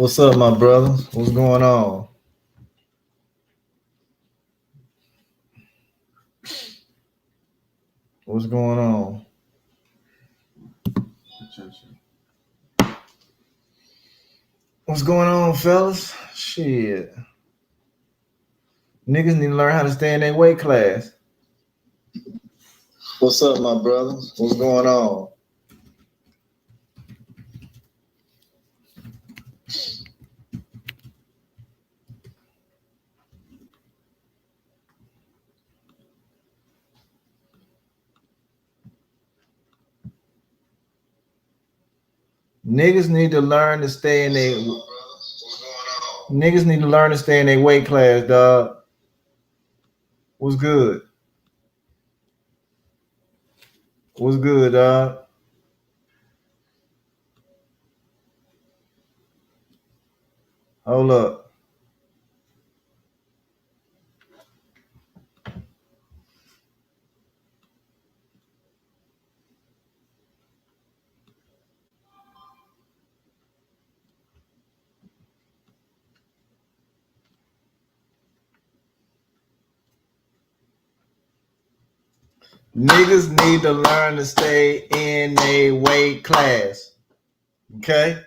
What's up, my brother? What's going on? What's going on? What's going on, fellas? Shit. Niggas need to learn how to stay in their weight class. What's up, my brother? What's going on? Niggas need to learn to stay in their Niggas need to learn to stay in their weight class, dog. What's good? What's good, dog? Hold up. Niggas need to learn to stay in a weight class. Okay?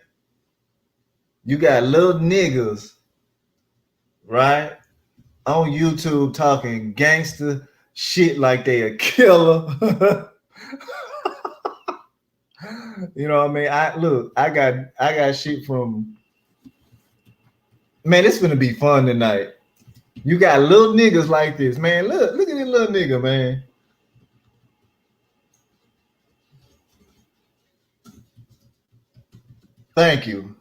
You got little niggas, right? On YouTube talking gangster shit like they a killer. You know what I mean? I got shit from, man, it's gonna be fun tonight. You got little niggas like this, man. Look at this little nigga, man. Thank you.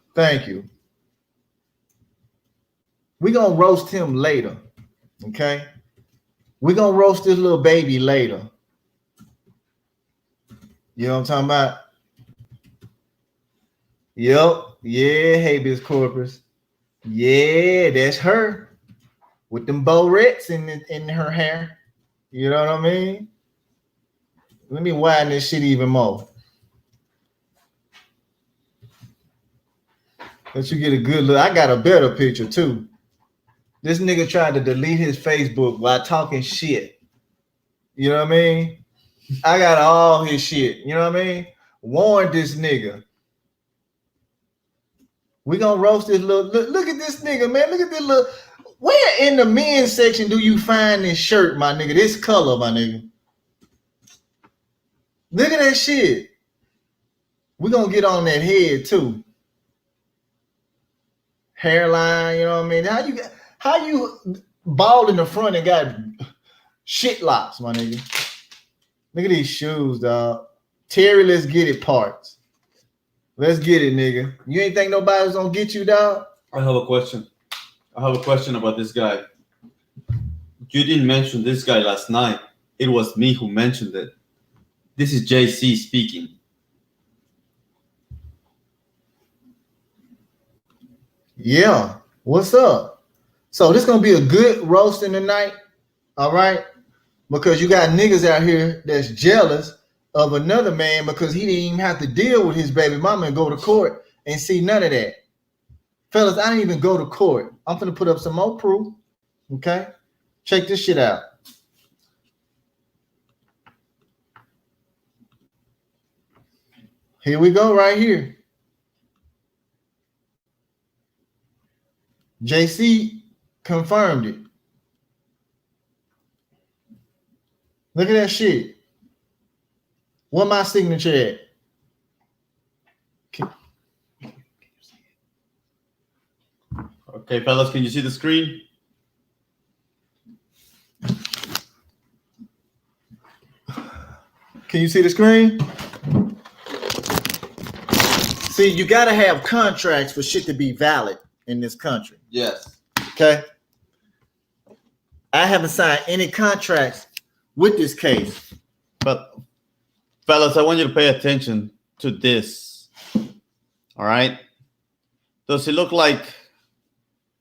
We're gonna roast him later. Okay? We're gonna roast this little baby later. You know what I'm talking about? Yep. Yeah, habeas corpus. Yeah, that's her. With them barrettes in her hair. You know what I mean? Let me widen this shit even more. Let you get a good look. I got a better picture too. This nigga tried to delete his Facebook while talking shit. You know what I mean? I got all his shit. You know what I mean? Warned this nigga. We gonna roast this little. Look at this nigga, man. Look at this little. Where in the men's section do you find this shirt, my nigga? This color, my nigga. Look at that shit. We gonna get on that head too. Hairline, you know what I mean? How you bald in the front and got shit locks, my nigga? Look at these shoes, dog. Terry, let's get it parts. Let's get it, nigga. You ain't think nobody's gonna get you, dog? I have a question about this guy. You didn't mention this guy last night. It was me who mentioned it. This is JC speaking. Yeah. What's up? So this gonna be a good roasting tonight, all right? Because you got niggas out here that's jealous of another man because he didn't even have to deal with his baby mama and go to court and see none of that. Fellas, I didn't even go to court. I'm gonna put up some more proof. Okay? Check this shit out. Here we go, right here. JC confirmed it. Look at that shit. What my signature at? Okay, fellas, can you see the screen? Can you see the screen? See, you got to have contracts for shit to be valid in this country. Yes. Okay? I haven't signed any contracts with this case. But, fellas, I want you to pay attention to this. All right? Does it look like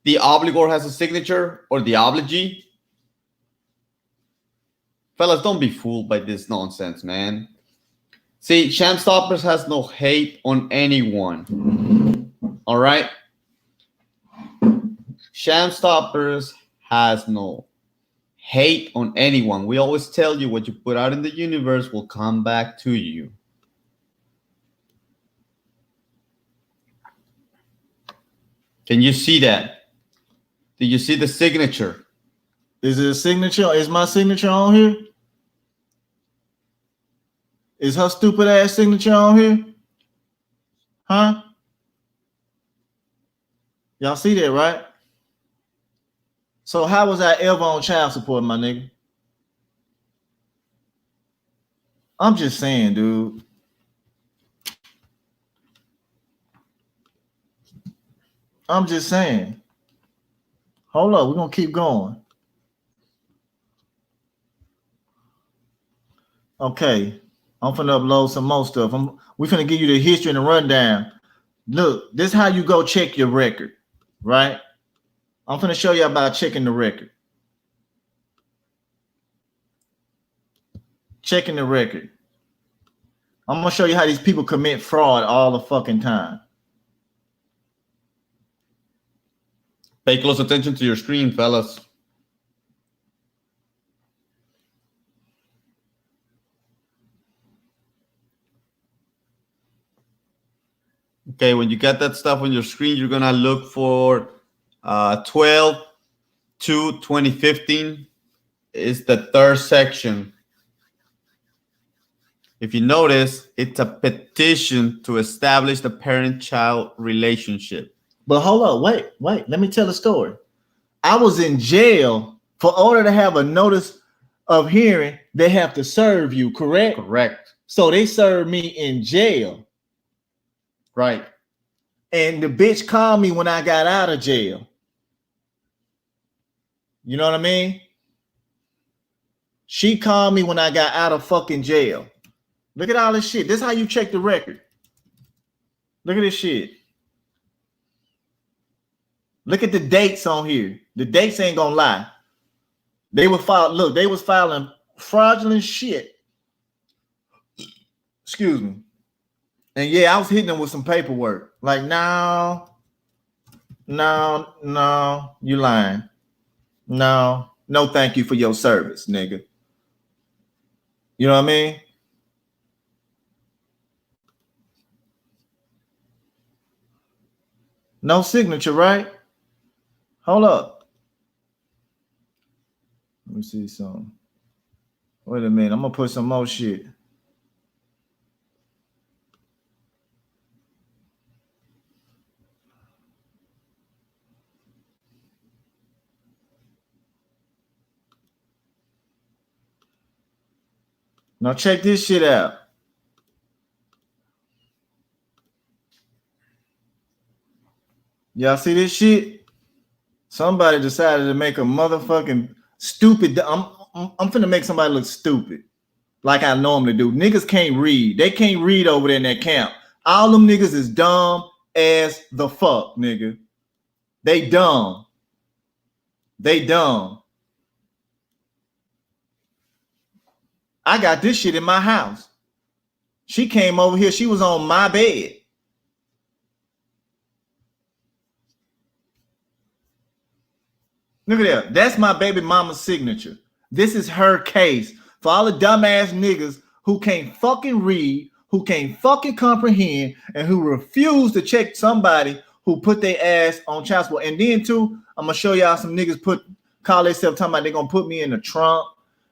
the obligor has a signature or the obligee? Fellas, don't be fooled by this nonsense, man. See, Shamstoppers has no hate on anyone. All right? Shamstoppers has no hate on anyone. We always tell you what you put out in the universe will come back to you. Can you see that? Did you see the signature? Is it a signature? Is my signature on here? Is her stupid ass signature on here? Huh? Y'all see that, right? So how was I ever on child support, my nigga? I'm just saying, dude. I'm just saying. Hold up, we're gonna keep going. Okay, I'm finna upload some more stuff. We finna give you the history and the rundown. Look, this is how you go check your record, right? I'm finna show you about checking the record. Checking the record. I'm gonna show you how these people commit fraud all the fucking time. Pay close attention to your screen, fellas. Okay, when you get that stuff on your screen, you're gonna look for 12/2/2015 is the third section. If you notice, it's a petition to establish the parent-child relationship. But hold up, wait. Let me tell a story. I was in jail. For order to have a notice of hearing, they have to serve you, correct? Correct. So they served me in jail. Right. And the bitch called me when I got out of jail. You know what I mean? She called me when I got out of fucking jail. Look at all this shit. This is how you check the record. Look at this shit. Look at the dates on here. The dates ain't gonna lie. They were filed. Look, they was filing fraudulent shit. Excuse me. And yeah, I was hitting them with some paperwork. Like, no, you lying. No, thank you for your service, nigga. You know what I mean? No signature, right? Hold up. Let me see something. Wait a minute. I'm gonna put some more shit. Now check this shit out. Y'all see this shit? Somebody decided to make a motherfucking stupid. I'm finna make somebody look stupid, like I normally do. Niggas can't read. They can't read over there in that camp. All them niggas is dumb as the fuck, nigga. They dumb. They dumb. I got this shit in my house. She came over here. She was on my bed. Look at that. That's my baby mama's signature. This is her case. For all the dumbass niggas who can't fucking read, who can't fucking comprehend, and who refuse to check somebody who put their ass on child support. And then too, I'm gonna show y'all some niggas call themselves talking about they're gonna put me in the trunk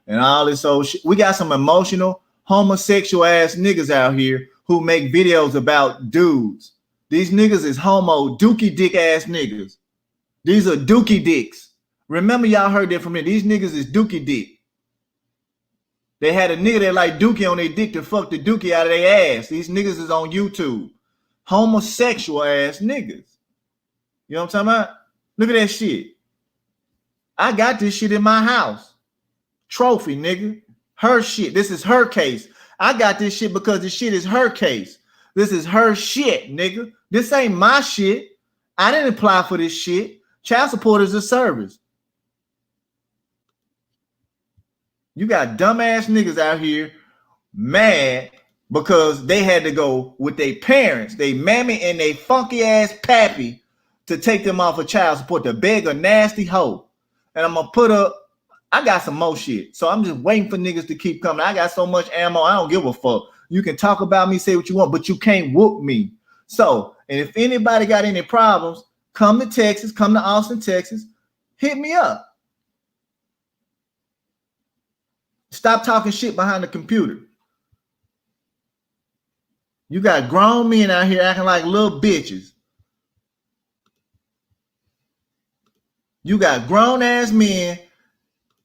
and all this old shit. We got some emotional, homosexual ass niggas out here who make videos about dudes. These niggas is homo, dookie dick ass niggas. These are dookie dicks. Remember, y'all heard that from me. These niggas is dookie dick. They had a nigga that like dookie on their dick to fuck the dookie out of their ass. These niggas is on YouTube. Homosexual ass niggas. You know what I'm talking about? Look at that shit. I got this shit in my house. Trophy, nigga. Her shit. This is her case. I got this shit because this shit is her case. This is her shit, nigga. This ain't my shit. I didn't apply for this shit. Child support is a service. You got dumbass niggas out here mad because they had to go with their parents, they mammy and they funky ass pappy, to take them off of child support, to beg a nasty hoe. And I'm gonna put up, I got some more shit. So I'm just waiting for niggas to keep coming. I got so much ammo, I don't give a fuck. You can talk about me, say what you want, but you can't whoop me. So, and if anybody got any problems, come to Texas, come to Austin, Texas, hit me up. Stop talking shit behind the computer. You got grown men out here acting like little bitches. You got grown ass men.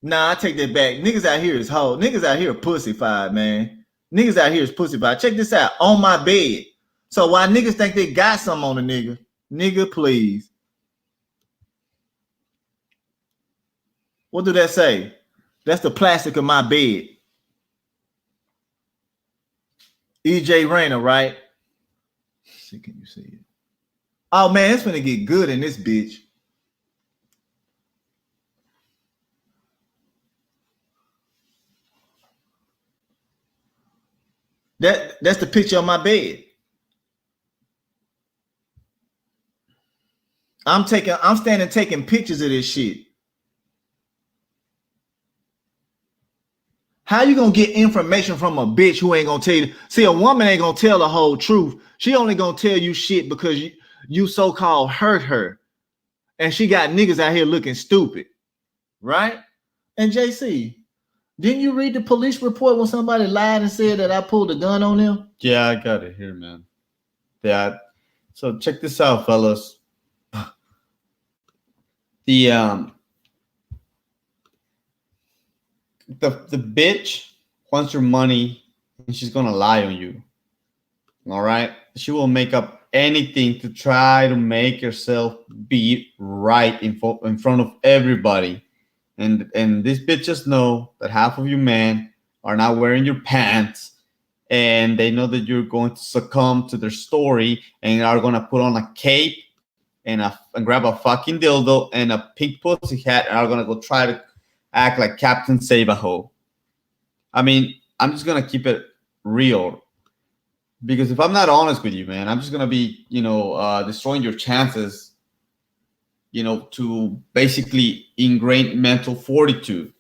Nah, I take that back. Niggas out here is hoe. Niggas out here are pussyfied, man. Niggas out here is pussyfied. Check this out. On my bed. So why niggas think they got something on a nigga? Nigga, please. What do that say? That's the plastic of my bed. EJ Rayner, right? Let's see, can you see it? Oh man, it's gonna get good in this bitch. That's the picture of my bed. I'm standing taking pictures of this shit. How you gonna get information from a bitch who ain't gonna tell you? See, a woman ain't gonna tell the whole truth. She only gonna tell you shit because you so-called hurt her. And she got niggas out here looking stupid. Right? And JC, didn't you read the police report when somebody lied and said that I pulled a gun on them? Yeah, I got it here, man. Yeah. So check this out, fellas. The bitch wants your money and she's gonna lie on you. All right, she will make up anything to try to make herself be right in front of everybody. And these bitches know that half of you men are not wearing your pants, and they know that you're going to succumb to their story and are gonna put on a cape and grab a fucking dildo and a pink pussy hat and are gonna go try to act like Captain Save-A-Ho. I mean, I'm just gonna keep it real, because if I'm not honest with you, man, I'm just gonna be, destroying your chances, to basically ingrain mental fortitude.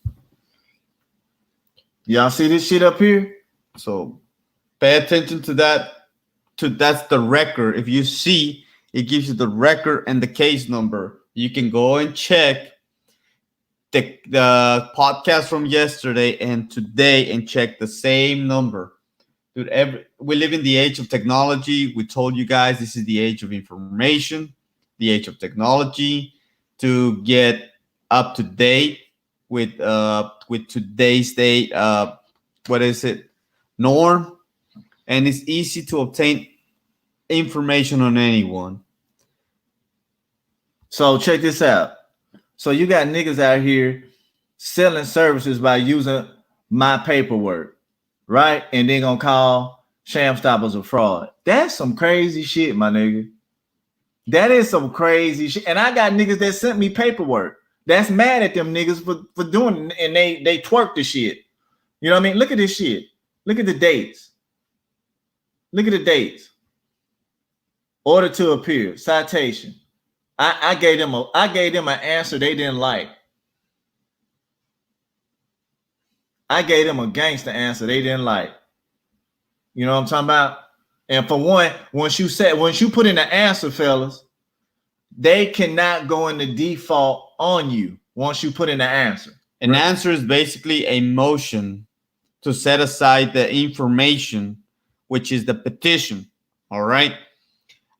Y'all see this shit up here? So pay attention to that. That's the record. If you see, it gives you the record and the case number. You can go and check the podcast from yesterday and today and check the same number. Dude, we live in the age of technology. We told you guys this is the age of information, the age of technology, to get up to date with today's date. What is it? Norm. And it's easy to obtain information on anyone. So check this out. So you got niggas out here selling services by using my paperwork, right? And they're gonna call Shamstoppers a fraud. That's some crazy shit, my nigga. That is some crazy shit. And I got niggas that sent me paperwork that's mad at them niggas for doing it, and they twerk the shit. You know what I mean? Look at this shit. Look at the dates. Look at the dates. Order to appear. Citation. I gave them an answer they didn't like. I gave them a gangster answer they didn't like. You know what I'm talking about? And for one, once you put in the answer, fellas, they cannot go into default on you once you put in the answer. An answer is basically a motion to set aside the information, which is the petition. All right.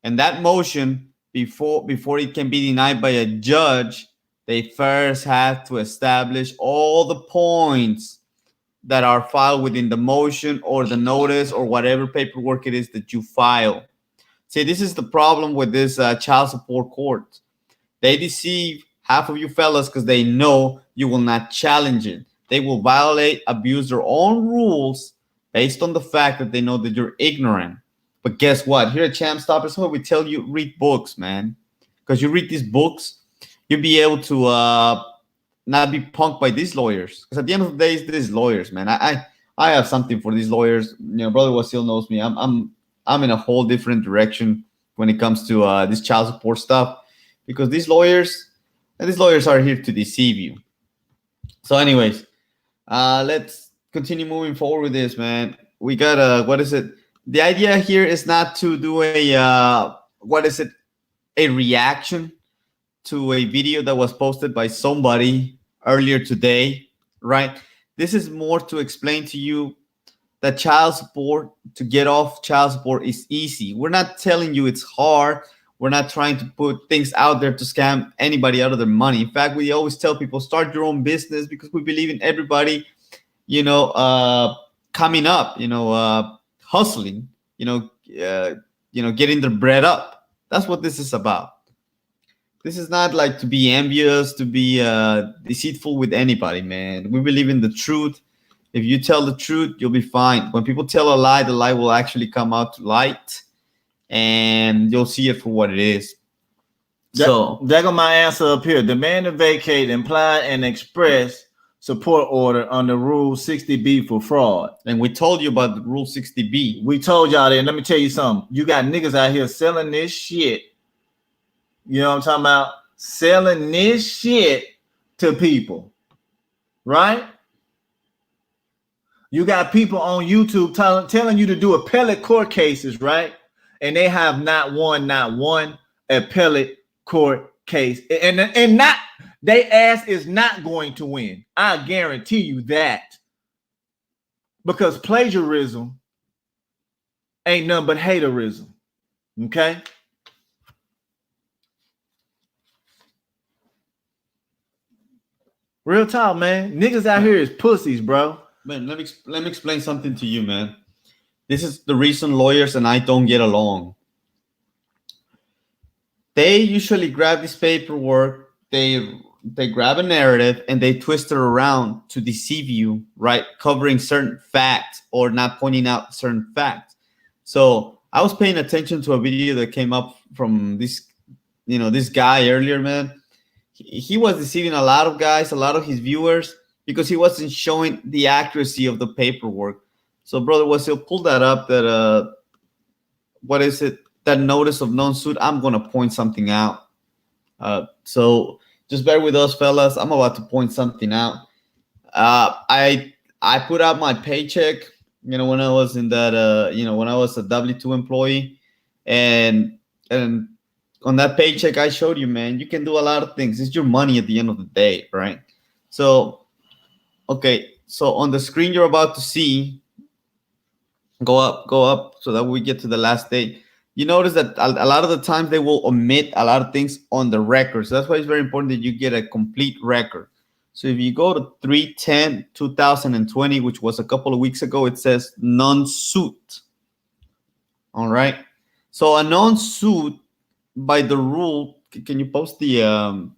And that motion, before it can be denied by a judge, they first have to establish all the points that are filed within the motion or the notice or whatever paperwork it is that you file. See, this is the problem with this child support court. They deceive half of you fellas because they know you will not challenge it. They will violate, abuse their own rules based on the fact that they know that you're ignorant. But guess what? Here at ShamstoppersElite, we tell you, read books, man. Because you read these books, you'll be able to not be punked by these lawyers. Because at the end of the day, it's these lawyers, man. I have something for these lawyers. Brother Wasil knows me. I'm in a whole different direction when it comes to this child support stuff. because these lawyers are here to deceive you. So, anyways, let's continue moving forward with this, man. We got what is it? The idea here is not to do a reaction to a video that was posted by somebody earlier today, right? This is more to explain to you that to get off child support is easy. We're not telling you it's hard. We're not trying to put things out there to scam anybody out of their money. In fact, we always tell people start your own business because we believe in everybody, coming up, hustling, getting their bread up. That's what this is about. This is not like to be envious, to be deceitful with anybody, man. We believe in the truth. If you tell the truth, you'll be fine. When people tell a lie, the lie will actually come out to light, and you'll see it for what it is. So there go my answer up here. Demand to vacate implied and express support order under Rule 60B for fraud. And we told you about the Rule 60B. We told y'all that. Let me tell you something. You got niggas out here selling this shit. You know what I'm talking about? Selling this shit to people. Right? You got people on YouTube telling you to do appellate court cases, right? And they have not one appellate court case. And not they ass is not going to win. I guarantee you that. Because plagiarism ain't nothing but haterism. Okay? Real talk, man. Niggas out here is pussies, bro. Man, let me explain something to you, man. This is the reason lawyers and I don't get along. They usually grab this paperwork, they grab a narrative, and they twist it around to deceive you, right? Covering certain facts or not pointing out certain facts. So I was paying attention to a video that came up from this guy earlier, man. He was deceiving a lot of guys, a lot of his viewers, because he wasn't showing the accuracy of the paperwork. So, brother Wasil, pull that up. That what is it? That notice of non-suit. I'm gonna point something out. So just bear with us, fellas. I'm about to point something out. I put out my paycheck. When I was in that. When I was a W-2 employee, and on that paycheck, I showed you, man. You can do a lot of things. It's your money at the end of the day, right? So. Okay, so on the screen you're about to see, go up so that we get to the last day. You notice that a lot of the times they will omit a lot of things on the record. So that's why it's very important that you get a complete record. So if you go to 3/10/2020, which was a couple of weeks ago, it says non-suit. All right. So a non-suit, by the rule, can you post the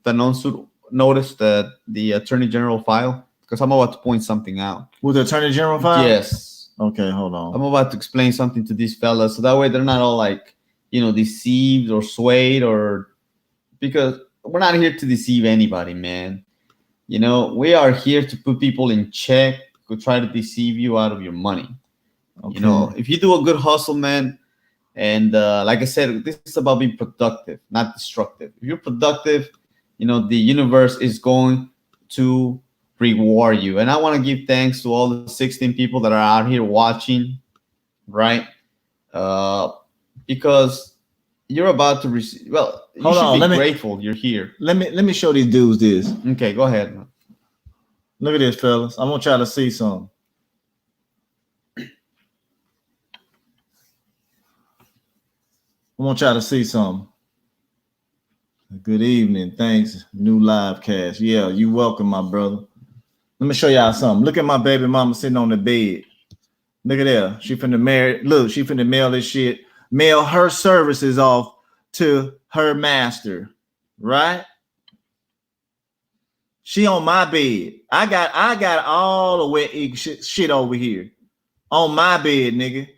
non-suit notice that the Attorney General filed? Because I'm about to point something out. With the Attorney General file? Yes. Okay, hold on. I'm about to explain something to these fellas, so that way they're not all like, deceived or swayed, or because we're not here to deceive anybody, man. We are here to put people in check who try to deceive you out of your money. Okay. If you do a good hustle, man, and like I said, this is about being productive, not destructive. If you're productive, the universe is going to reward you. And I want to give thanks to all the 16 people that are out here watching, right? Because you're about to receive. Well, you should be grateful you're here. Let me show these dudes this. Okay, go ahead, man. Look at this, fellas. I'm gonna try to see something. Good evening. Thanks. New live cast. Yeah, you welcome, my brother. Let me show y'all something. Look at my baby mama sitting on the bed. Look at that. She finna marry. Look, she finna mail this shit. Mail her services off to her master. Right? She on my bed. I got all the wet shit over here. On my bed, nigga.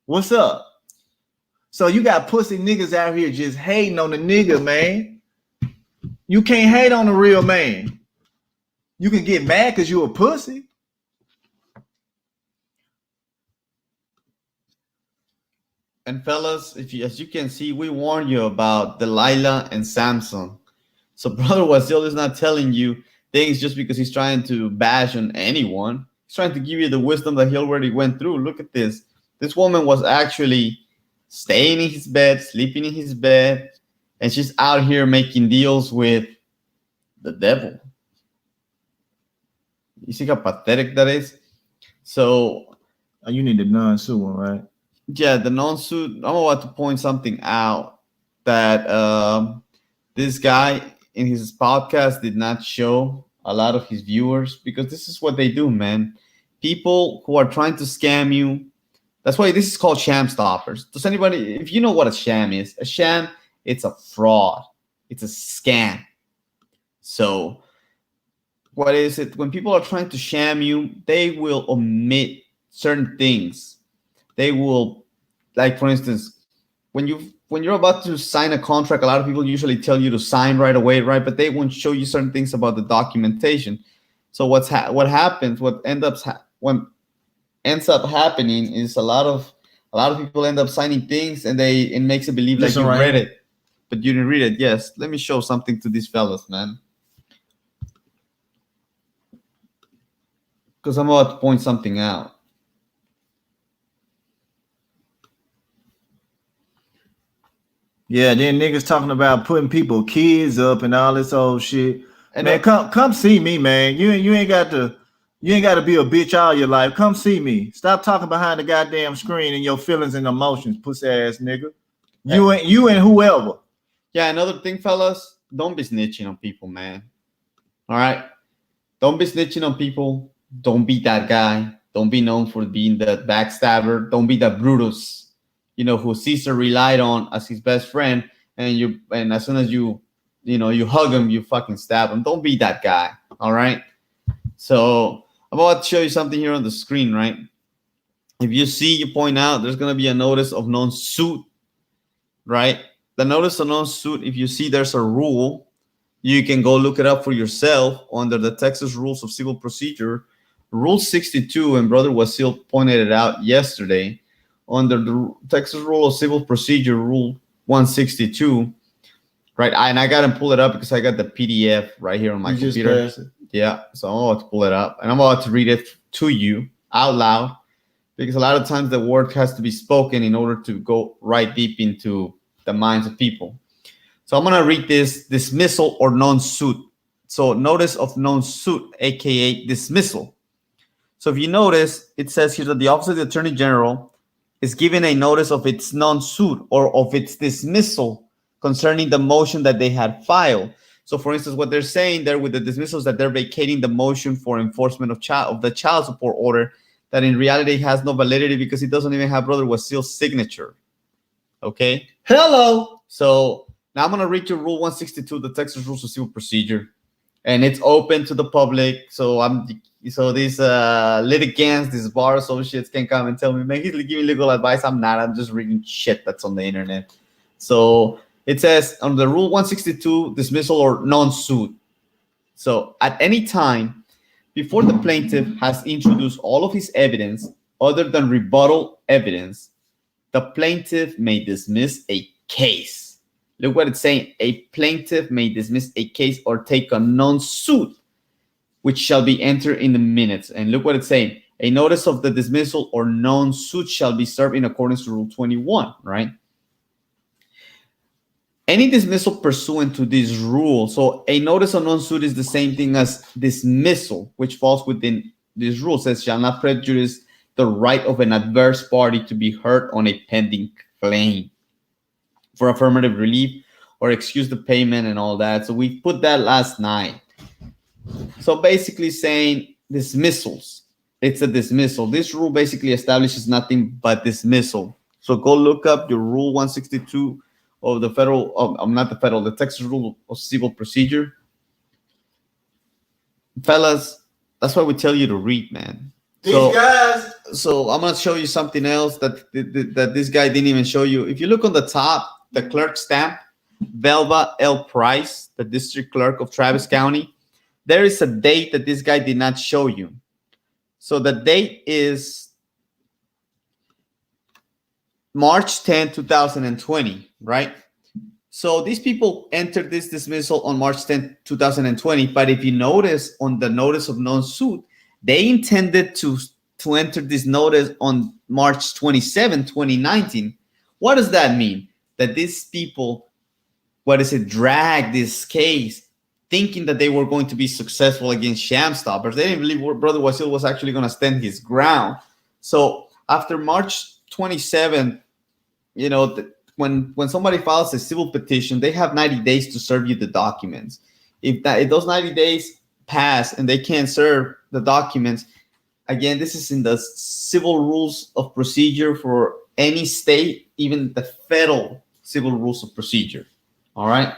What's up? So you got pussy niggas out here just hating on the nigga, man. You can't hate on the real man. You can get mad because you a pussy. And fellas, if you, as you can see, we warned you about Delilah and Samson. So brother Wasil is not telling you things just because he's trying to bash on anyone. He's trying to give you the wisdom that he already went through. Look at this. This woman was actually staying in his bed, sleeping in his bed, and she's out here making deals with the devil. You see how pathetic that is? So You need the non-sue one, right? yeah, the non-suit. I'm about to point something out that this guy in his podcast did not show a lot of his viewers, because this is what they do, man. People who are trying to scam you. That's why this is called sham stoppers. Does anybody, if you know what a sham is, a sham, it's a fraud, it's a scam. So what is it? When people are trying to sham you, they will omit certain things. They will, like for instance, when you're about to sign a contract, a lot of people usually tell you to sign right away, right? But they won't show you certain things about the documentation. So what happens? What ends up happening is a lot of people end up signing things, and it makes it believe like Listen you right read here. it, but you didn't read it. Yes, let me show something to these fellas, man, because I'm about to point something out. Yeah, then niggas talking about putting people kids up and all this old shit. And Man, come see me, man. You ain't got to be a bitch all your life. Come see me. Stop talking behind the goddamn screen and your feelings and emotions, pussy ass nigga. You and whoever. yeah, another thing, fellas, don't be snitching on people, man. All right, don't be snitching on people. Don't be that guy. Don't be known for being the backstabber. Don't be the Brutus, who Caesar relied on as his best friend, and as soon as you hug him, you fucking stab him. Don't be that guy. All right. So I'm about to show you something here on the screen, right? If you see, you point out, there's gonna be a notice of non-suit, right? The notice of non-suit. If you see, there's a rule. You can go look it up for yourself under the Texas Rules of Civil Procedure, Rule 62, and Brother Wasil pointed it out yesterday. Under the Texas Rule of Civil Procedure, Rule 162, right? And I got to pull it up because I got the PDF right here on my computer. Just yeah, so I'm about to pull it up, and I'm about to read it to you out loud, because a lot of times the word has to be spoken in order to go right deep into the minds of people. So I'm going to read this: dismissal or non-suit. So notice of non-suit, aka dismissal. So if you notice, it says here that the Office of the Attorney General is given a notice of its non-suit or of its dismissal concerning the motion that they had filed. So for instance, what they're saying there with the dismissal is that they're vacating the motion for enforcement of the child support order, that in reality has no validity because it doesn't even have Brother Wasil's signature. Okay? hello. So now I'm going to read you Rule 162, the Texas Rules of Civil Procedure, and it's open to the public. So these litigants, these bar associates can come and tell me, man, he's giving legal advice. I'm not. I'm just reading shit that's on the internet. So it says under Rule 162, dismissal or non-suit. So at any time before the plaintiff has introduced all of his evidence other than rebuttal evidence, the plaintiff may dismiss a case. Look what it's saying. A plaintiff may dismiss a case or take a non-suit, which shall be entered in the minutes. And look what it's saying. A notice of the dismissal or non-suit shall be served in accordance to Rule 21, right? Any dismissal pursuant to this rule. So a notice of non-suit is the same thing as dismissal, which falls within this rule. Says shall not prejudice the right of an adverse party to be heard on a pending claim for affirmative relief or excuse the payment and all that. So we put that last night. So basically saying dismissals. It's a dismissal. This rule basically establishes nothing but dismissal. So go look up your Rule 162 of the the Texas Rule of Civil Procedure. Fellas, that's why we tell you to read, man. These guys. So I'm going to show you something else that this guy didn't even show you. If you look on the top, the clerk stamp, Velva L. Price, the district clerk of Travis County, there is a date that this guy did not show you. So the date is March 10, 2020, right? So these people entered this dismissal on March 10, 2020. But if you notice on the notice of non-suit, they intended to enter this notice on March 27, 2019. What does that mean? That these people, drag this case thinking that they were going to be successful against Shamstoppers. They didn't believe Brother Wasil was actually going to stand his ground. So after March 27, when somebody files a civil petition, they have 90 days to serve you the documents. If those 90 days pass and they can't serve the documents, again, this is in the civil rules of procedure for any state, even the federal civil rules of procedure. All right.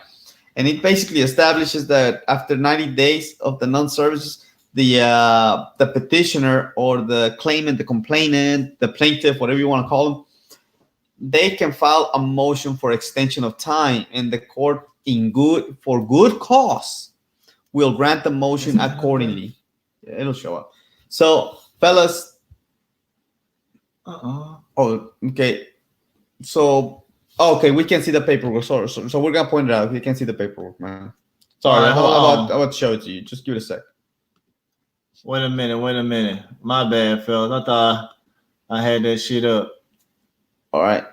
And it basically establishes that after 90 days of the non-services, the petitioner or the claimant, the complainant, the plaintiff, whatever you want to call them, they can file a motion for extension of time, and the court, for good cause, will grant the motion accordingly. Yeah, it'll show up. So, fellas. Oh, okay. So, okay, we can see the paperwork. So we're gonna point it out. We can see the paperwork, man. Sorry, I'm about to show it to you. Just give it a sec. Wait a minute. My bad, fellas. I thought I had that shit up. All right.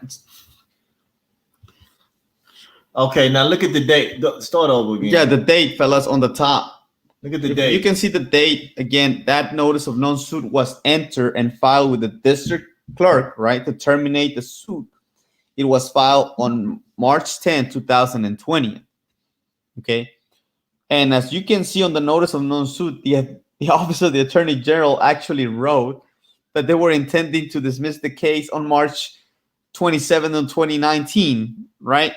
Okay, now look at the date. Start over again. Yeah, the date, fellas, on the top. Look at the date. You can see the date. Again, that notice of non-suit was entered and filed with the district clerk, right, to terminate the suit. It was filed on March 10, 2020. Okay. And as you can see on the notice of non-suit, the Office of the Attorney General actually wrote that they were intending to dismiss the case on March 27 of 2019, right?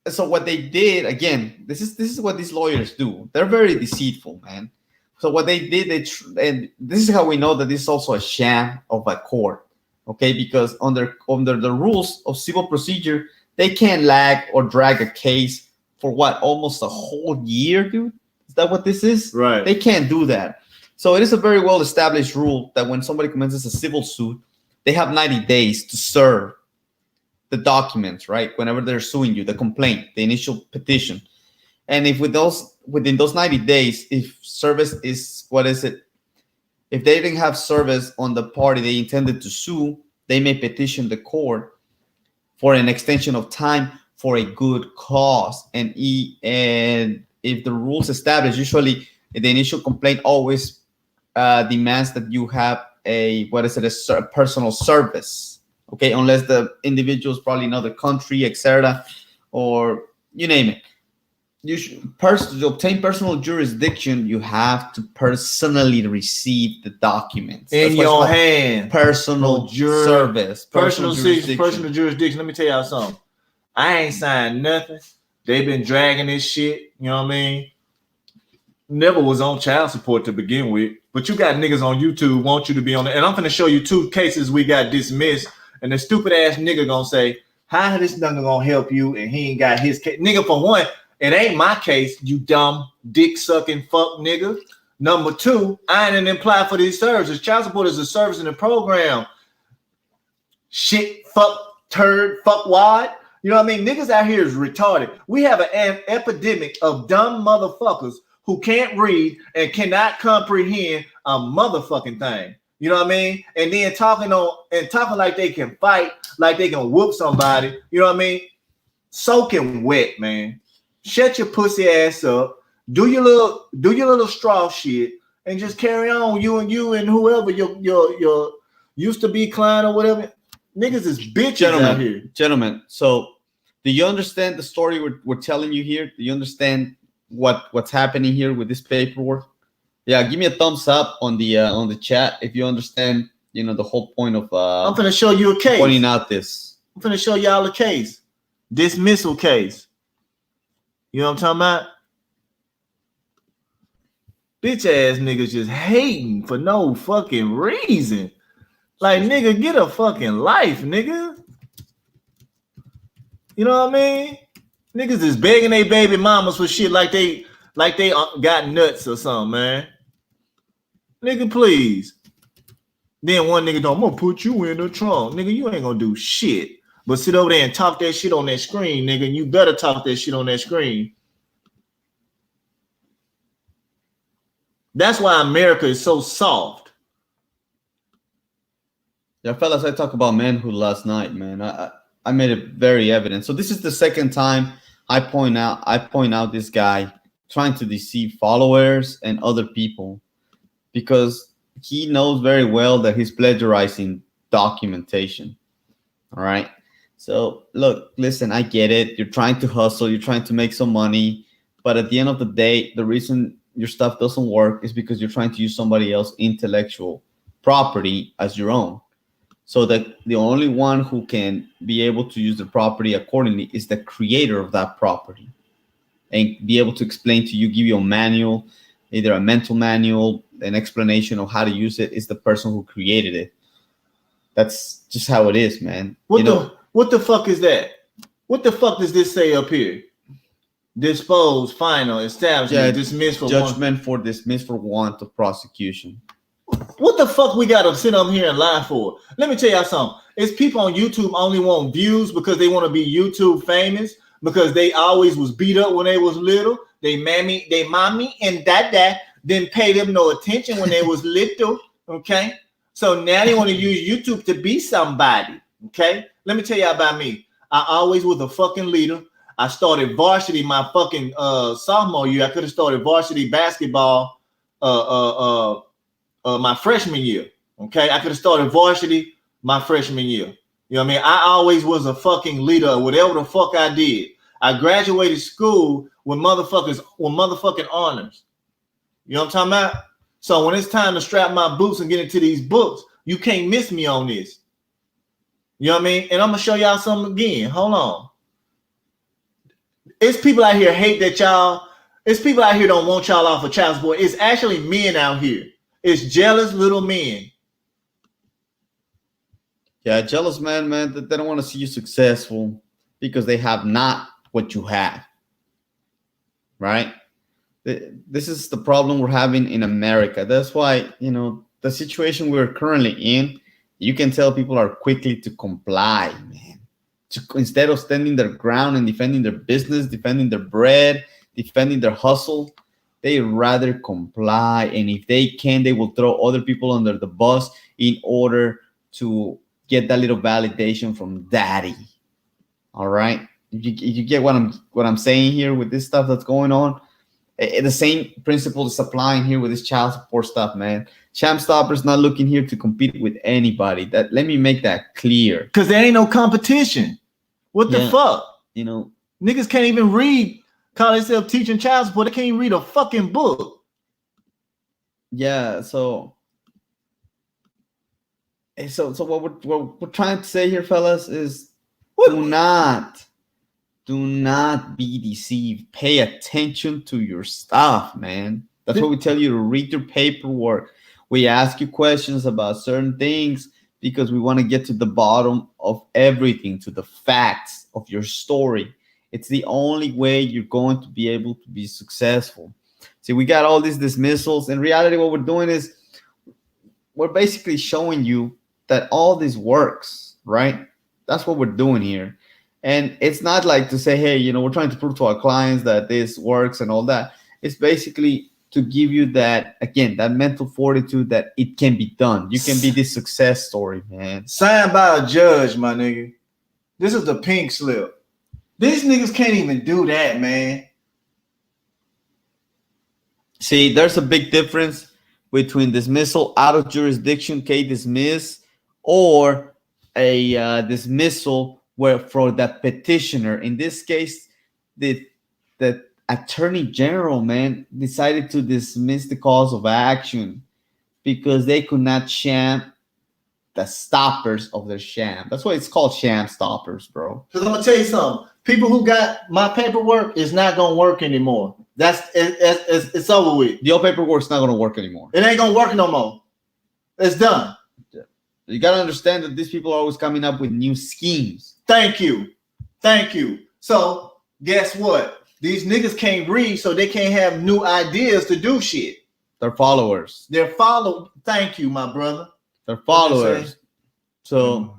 So what they did, again, this is what these lawyers do. They're very deceitful, man. So what they did, and this is how we know that this is also a sham of a court, okay? Because under the rules of civil procedure, they can't lag or drag a case for almost a whole year, dude? Is that what this is? Right. They can't do that. So it is a very well-established rule that when somebody commences a civil suit, they have 90 days to serve the documents, right? Whenever they're suing you, the complaint, the initial petition. And if within those 90 days, if service is, if they didn't have service on the party they intended to sue, they may petition the court for an extension of time for a good cause. And if the rules establish, usually the initial complaint always demands that you have a personal service, okay, unless the individual is probably in another country, etc., or you name it. You should to obtain personal jurisdiction, you have to personally receive the documents in your hand. Personal service, personal jurisdiction. Let me tell y'all something. I ain't signed nothing. They've been dragging this shit. You know what I mean? Never was on child support to begin with. But you got niggas on YouTube want you to be on it. And I'm finna show you 2 cases we got dismissed. And the stupid ass nigga gonna say, how this nigga gonna help you? And he ain't got his case. Nigga, for one, it ain't my case, you dumb dick sucking fuck nigga. Number 2, I didn't apply for these services. Child support is a service in the program. Shit, fuck, turd, fuck wad. You know what I mean? Niggas out here is retarded. We have an epidemic of dumb motherfuckers who can't read and cannot comprehend a motherfucking thing. You know what I mean? And then talking like they can fight, like they can whoop somebody. You know what I mean? Soaking wet, man. Shut your pussy ass up. Do your little straw shit and just carry on. You and whoever your used to be client or whatever. Niggas is bitches out here. Gentlemen, so do you understand the story we're telling you here? Do you understand what's happening here with this paperwork? Yeah, give me a thumbs up on the chat if you understand, the whole point of I'm gonna show you a case. Pointing out this. I'm gonna show y'all a case. Dismissal case. You know what I'm talking about? Bitch ass niggas just hating for no fucking reason. Like, nigga, get a fucking life, nigga. You know what I mean? Niggas is begging their baby mamas for shit like they got nuts or something, man. Nigga, please. Then one nigga don't, I'm gonna put you in the trunk. Nigga, you ain't gonna do shit. But sit over there and talk that shit on that screen, nigga. And you better talk that shit on that screen. That's why America is so soft. Yeah, fellas, I talked about manhood last night, man. I made it very evident. So this is the second time I point out this guy trying to deceive followers and other people because he knows very well that he's plagiarizing documentation. All right. So look, listen, I get it. You're trying to hustle, you're trying to make some money, but at the end of the day, the reason your stuff doesn't work is because you're trying to use somebody else's intellectual property as your own. So that the only one who can be able to use the property accordingly is the creator of that property and be able to explain to you, give you a manual, either a mental manual, an explanation of how to use it, is the person who created it. That's just how it is, man. What the fuck is that? What the fuck does this say up here? Dispose, final, establishment, dismiss for judgment for dismiss for want of prosecution. What the fuck we gotta sit up here and lie for? Let me tell y'all something. It's people on YouTube only want views because they want to be YouTube famous, because they always was beat up when they was little. They mommy and dad didn't pay them no attention when they was little. Okay. So now they want to use YouTube to be somebody. Okay. Let me tell y'all about me. I always was a fucking leader. I started varsity my fucking sophomore year. I could have started varsity basketball my freshman year. Okay. I could have started varsity my freshman year. You know what I mean? I always was a fucking leader, whatever the fuck I did. I graduated school with motherfucking honors. You know what I'm talking about? So when it's time to strap my boots and get into these books, you can't miss me on this. You know what I mean? And I'm gonna show y'all something again. Hold on. It's people out here hate that y'all. It's people out here don't want y'all off of child support. It's actually men out here. It's jealous little men. Yeah, jealous man, that they don't want to see you successful because they have not what you have. Right? This is the problem we're having in America. That's why, the situation we're currently in, you can tell people are quickly to comply, man. Instead of standing their ground and defending their business, defending their bread, defending their hustle, they rather comply. And if they can, they will throw other people under the bus in order to get that little validation from daddy. All right. You get what I'm saying here with this stuff that's going on. The same principle is applying here with this child support stuff, man. Shamstopper's not looking here to compete with anybody. Let me make that clear. Because there ain't no competition. What the fuck? Niggas can't even read. Call themselves teaching child support. They can't even read a fucking book. Yeah. So what we're trying to say here, fellas, is do not be deceived. Pay attention to your stuff, man. That's what we tell you, to read your paperwork. We ask you questions about certain things because we want to get to the bottom of everything, to the facts of your story. It's the only way you're going to be able to be successful. See, we got all these dismissals. In reality, what we're doing is we're basically showing you that all this works, right? That's what we're doing here. And it's not like to say, hey, we're trying to prove to our clients that this works and all that. It's basically to give you that, again, that mental fortitude that it can be done. You can be this success story, man. Signed by a judge, my nigga. This is the pink slip. These niggas can't even do that, man. See, there's a big difference between dismissal out of jurisdiction, dismiss, or a dismissal where for the petitioner. In this case, the attorney general, man, decided to dismiss the cause of action because they could not sham the stoppers of their sham. That's why it's called sham stoppers, bro. Because I'm gonna tell you something. People who got my paperwork is not gonna work anymore. It's over with. The old paperwork's not gonna work anymore. It ain't gonna work no more. It's done. You gotta understand that these people are always coming up with new schemes. Thank you. So guess what? These niggas can't read, so they can't have new ideas to do shit. They're followers. Thank you, my brother. They're What they say? followers. So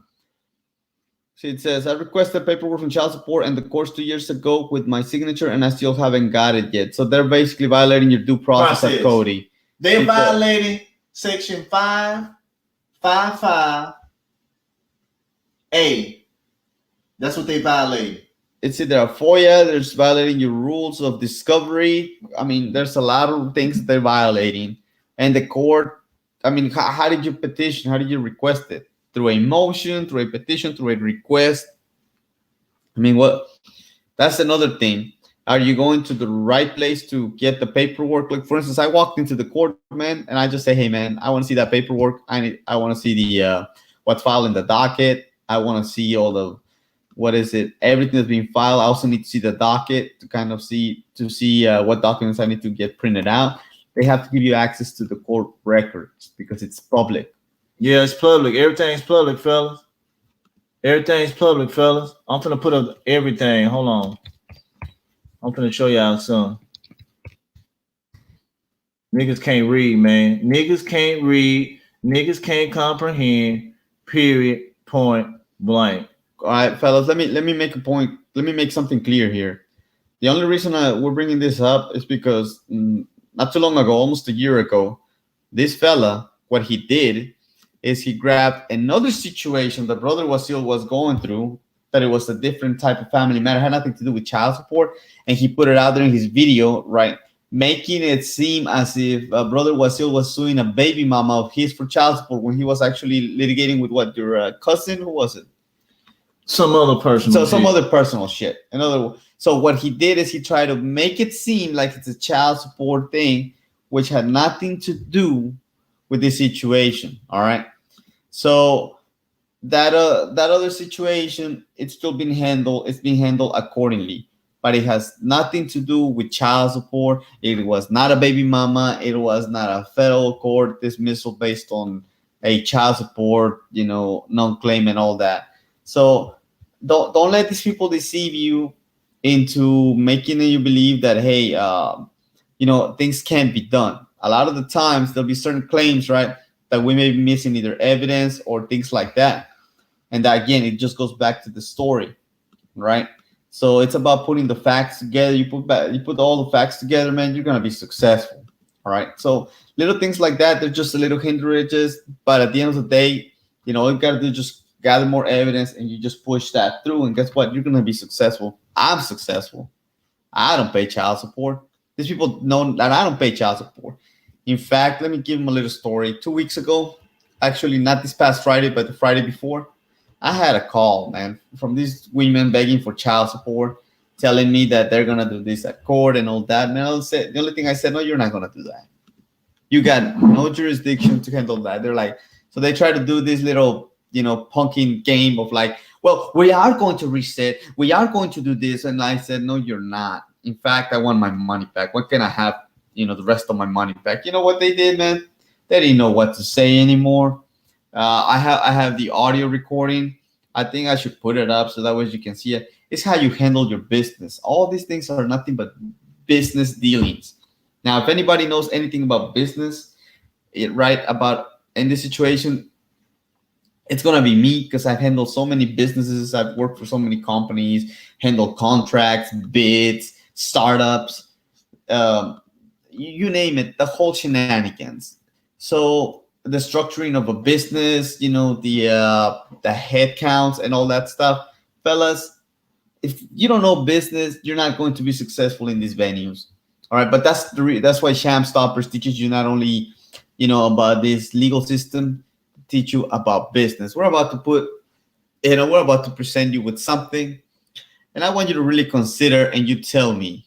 it says, I requested paperwork from child support and the courts 2 years ago with my signature, and I still haven't got it yet. So they're basically violating your due process at Cody. They're violating Section 555A. That's what they violated. It's either a FOIA, there's violating your rules of discovery. I mean, there's a lot of things that they're violating. And the court, I mean, how did you petition? How did you request it? Through a motion, through a petition, through a request? I mean, what? That's another thing. Are you going to the right place to get the paperwork? Like, for instance, I walked into the court, man, and I just say, hey, man, I want to see that paperwork. I want to see the what's filed in the docket. I want to see all the, what is it? Everything that's being filed. I also need to see the docket to kind of see what documents I need to get printed out. They have to give you access to the court records because it's public. Yeah, it's public. Everything's public, fellas. Everything's public, fellas. I'm finna put up everything. Hold on. I'm finna show y'all something. Niggas can't read, man. Niggas can't read. Niggas can't comprehend. Period. Point blank. All right, fellas, let me make a point. Let me make something clear here. The only reason we're bringing this up is because not too long ago, almost a year ago, this fella, what he did is he grabbed another situation that Brother Wasil was going through, that it was a different type of family matter, had nothing to do with child support, and he put it out there in his video, right, making it seem as if Brother Wasil was suing a baby mama of his for child support when he was actually litigating with what, your cousin? Who was it? Some other person. So some other personal shit. So what he did is he tried to make it seem like it's a child support thing, which had nothing to do with this situation. All right. So that other situation, it's still been handled. It's been handled accordingly, but it has nothing to do with child support. It was not a baby mama. It was not a federal court dismissal based on a child support, non-claim and all that. So don't let these people deceive you into making you believe that, hey, things can't be done. A lot of the times there'll be certain claims, right, that we may be missing either evidence or things like that. And that, again, it just goes back to the story, right? So it's about putting the facts together. You put all the facts together, man, you're going to be successful. All right. So little things like that, they're just a little hindrances. But at the end of the day, you got to do just gather more evidence and you just push that through. And guess what? You're going to be successful. I'm successful. I don't pay child support. These people know that I don't pay child support. In fact, let me give them a little story. 2 weeks ago, actually not this past Friday, but the Friday before, I had a call, man, from these women begging for child support, telling me that they're going to do this at court and all that. And the only thing I said, no, you're not going to do that. You got no jurisdiction to handle that. They're like, so they try to do this little, punking game of like, well, we are going to reset. We are going to do this. And I said, no, you're not. In fact, I want my money back. What can I have, the rest of my money back? You know what they did, man? They didn't know what to say anymore. I have the audio recording. I think I should put it up so that way you can see it. It's how you handle your business. All these things are nothing but business dealings. Now, if anybody knows anything about business, in this situation, it's going to be me because I've handled so many businesses. I've worked for so many companies, handled contracts, bids, startups, you name it, the whole shenanigans. So the structuring of a business, the head counts and all that stuff. Fellas, if you don't know business, you're not going to be successful in these venues. All right, but that's why Sham Stoppers teaches you not only, about this legal system, teach you about business. We're about to present you with something, and I want you to really consider and you tell me,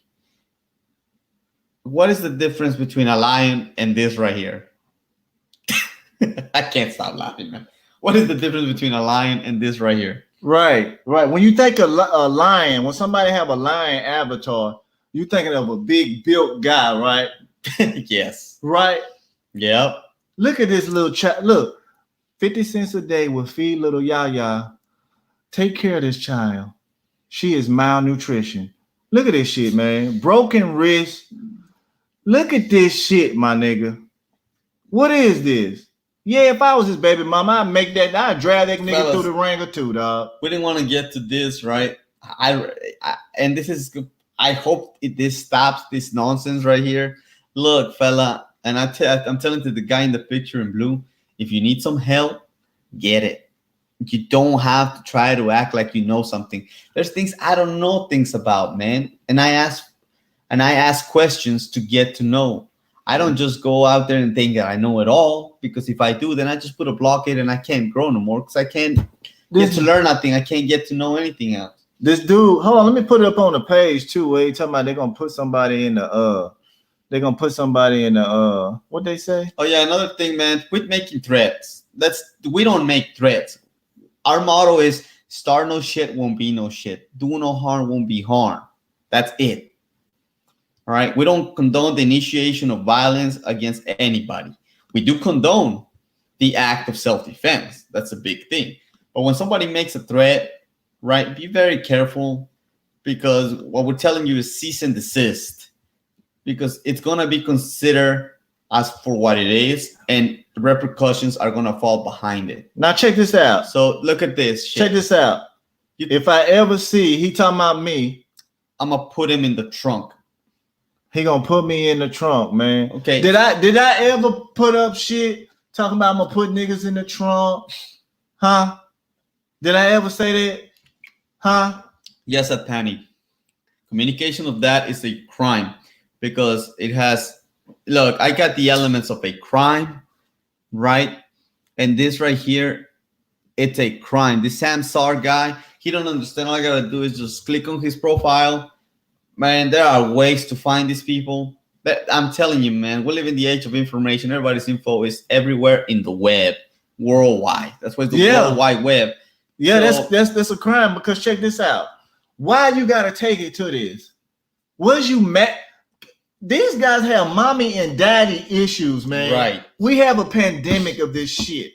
what is the difference between a lion and this right here? I can't stop laughing, man. What is the difference between a lion and this right here? Right. When you think a lion, when somebody have a lion avatar, you're thinking of a big built guy, right? Yes. Right? Yep. Look at this little child. Look, 50 cents a day will feed little Yaya. Take care of this child. She is malnutrition. Look at this shit, man. Broken wrist. Look at this shit, my nigga. What is this? Yeah, if I was his baby mama, I'd make that. I'd drag that nigga Fellas, through the ringer too, dog. We didn't want to get to this, right? And this is. I hope this stops this nonsense right here. Look, fella, and I'm telling to the guy in the picture in blue, if you need some help, get it. You don't have to try to act like you know something. There's things I don't know things about, man. And I ask questions to get to know. I don't just go out there and think that I know it all, because if I do, then I just put a blockade and I can't grow no more, because I can't get to learn nothing. I can't get to know anything else. This dude, hold on, let me put it up on the page too. Where you talking about they're gonna put somebody in the what they say? Oh yeah, another thing, man. Quit making threats. We don't make threats. Our motto is start no shit, won't be no shit. Do no harm, won't be harm. That's it. All right. We don't condone the initiation of violence against anybody. We do condone the act of self-defense. That's a big thing. But when somebody makes a threat, right, be very careful, because what we're telling you is cease and desist, because it's going to be considered as for what it is, and the repercussions are going to fall behind it. Now check this out. So look at this shit. Check this out. If I ever see he talking about me, I'm going to put him in the trunk. He gonna put me in the trunk, man. Okay. Did I ever put up shit talking about I'm gonna put niggas in the trunk? Huh? Did I ever say that? Huh? Yes, at panic. Communication of that is a crime, because it has, look, I got the elements of a crime, right? And this right here, it's a crime. This Samsar guy, he don't understand. All I gotta do is just click on his profile. Man, there are ways to find these people. I'm telling you, man, we live in the age of information. Everybody's info is everywhere in the web, worldwide. That's why it's the World Wide Web. Yeah, so, that's a crime, because check this out. Why you gotta take it to this? Was you mad? These guys have mommy and daddy issues, man. Right. We have a pandemic of this shit.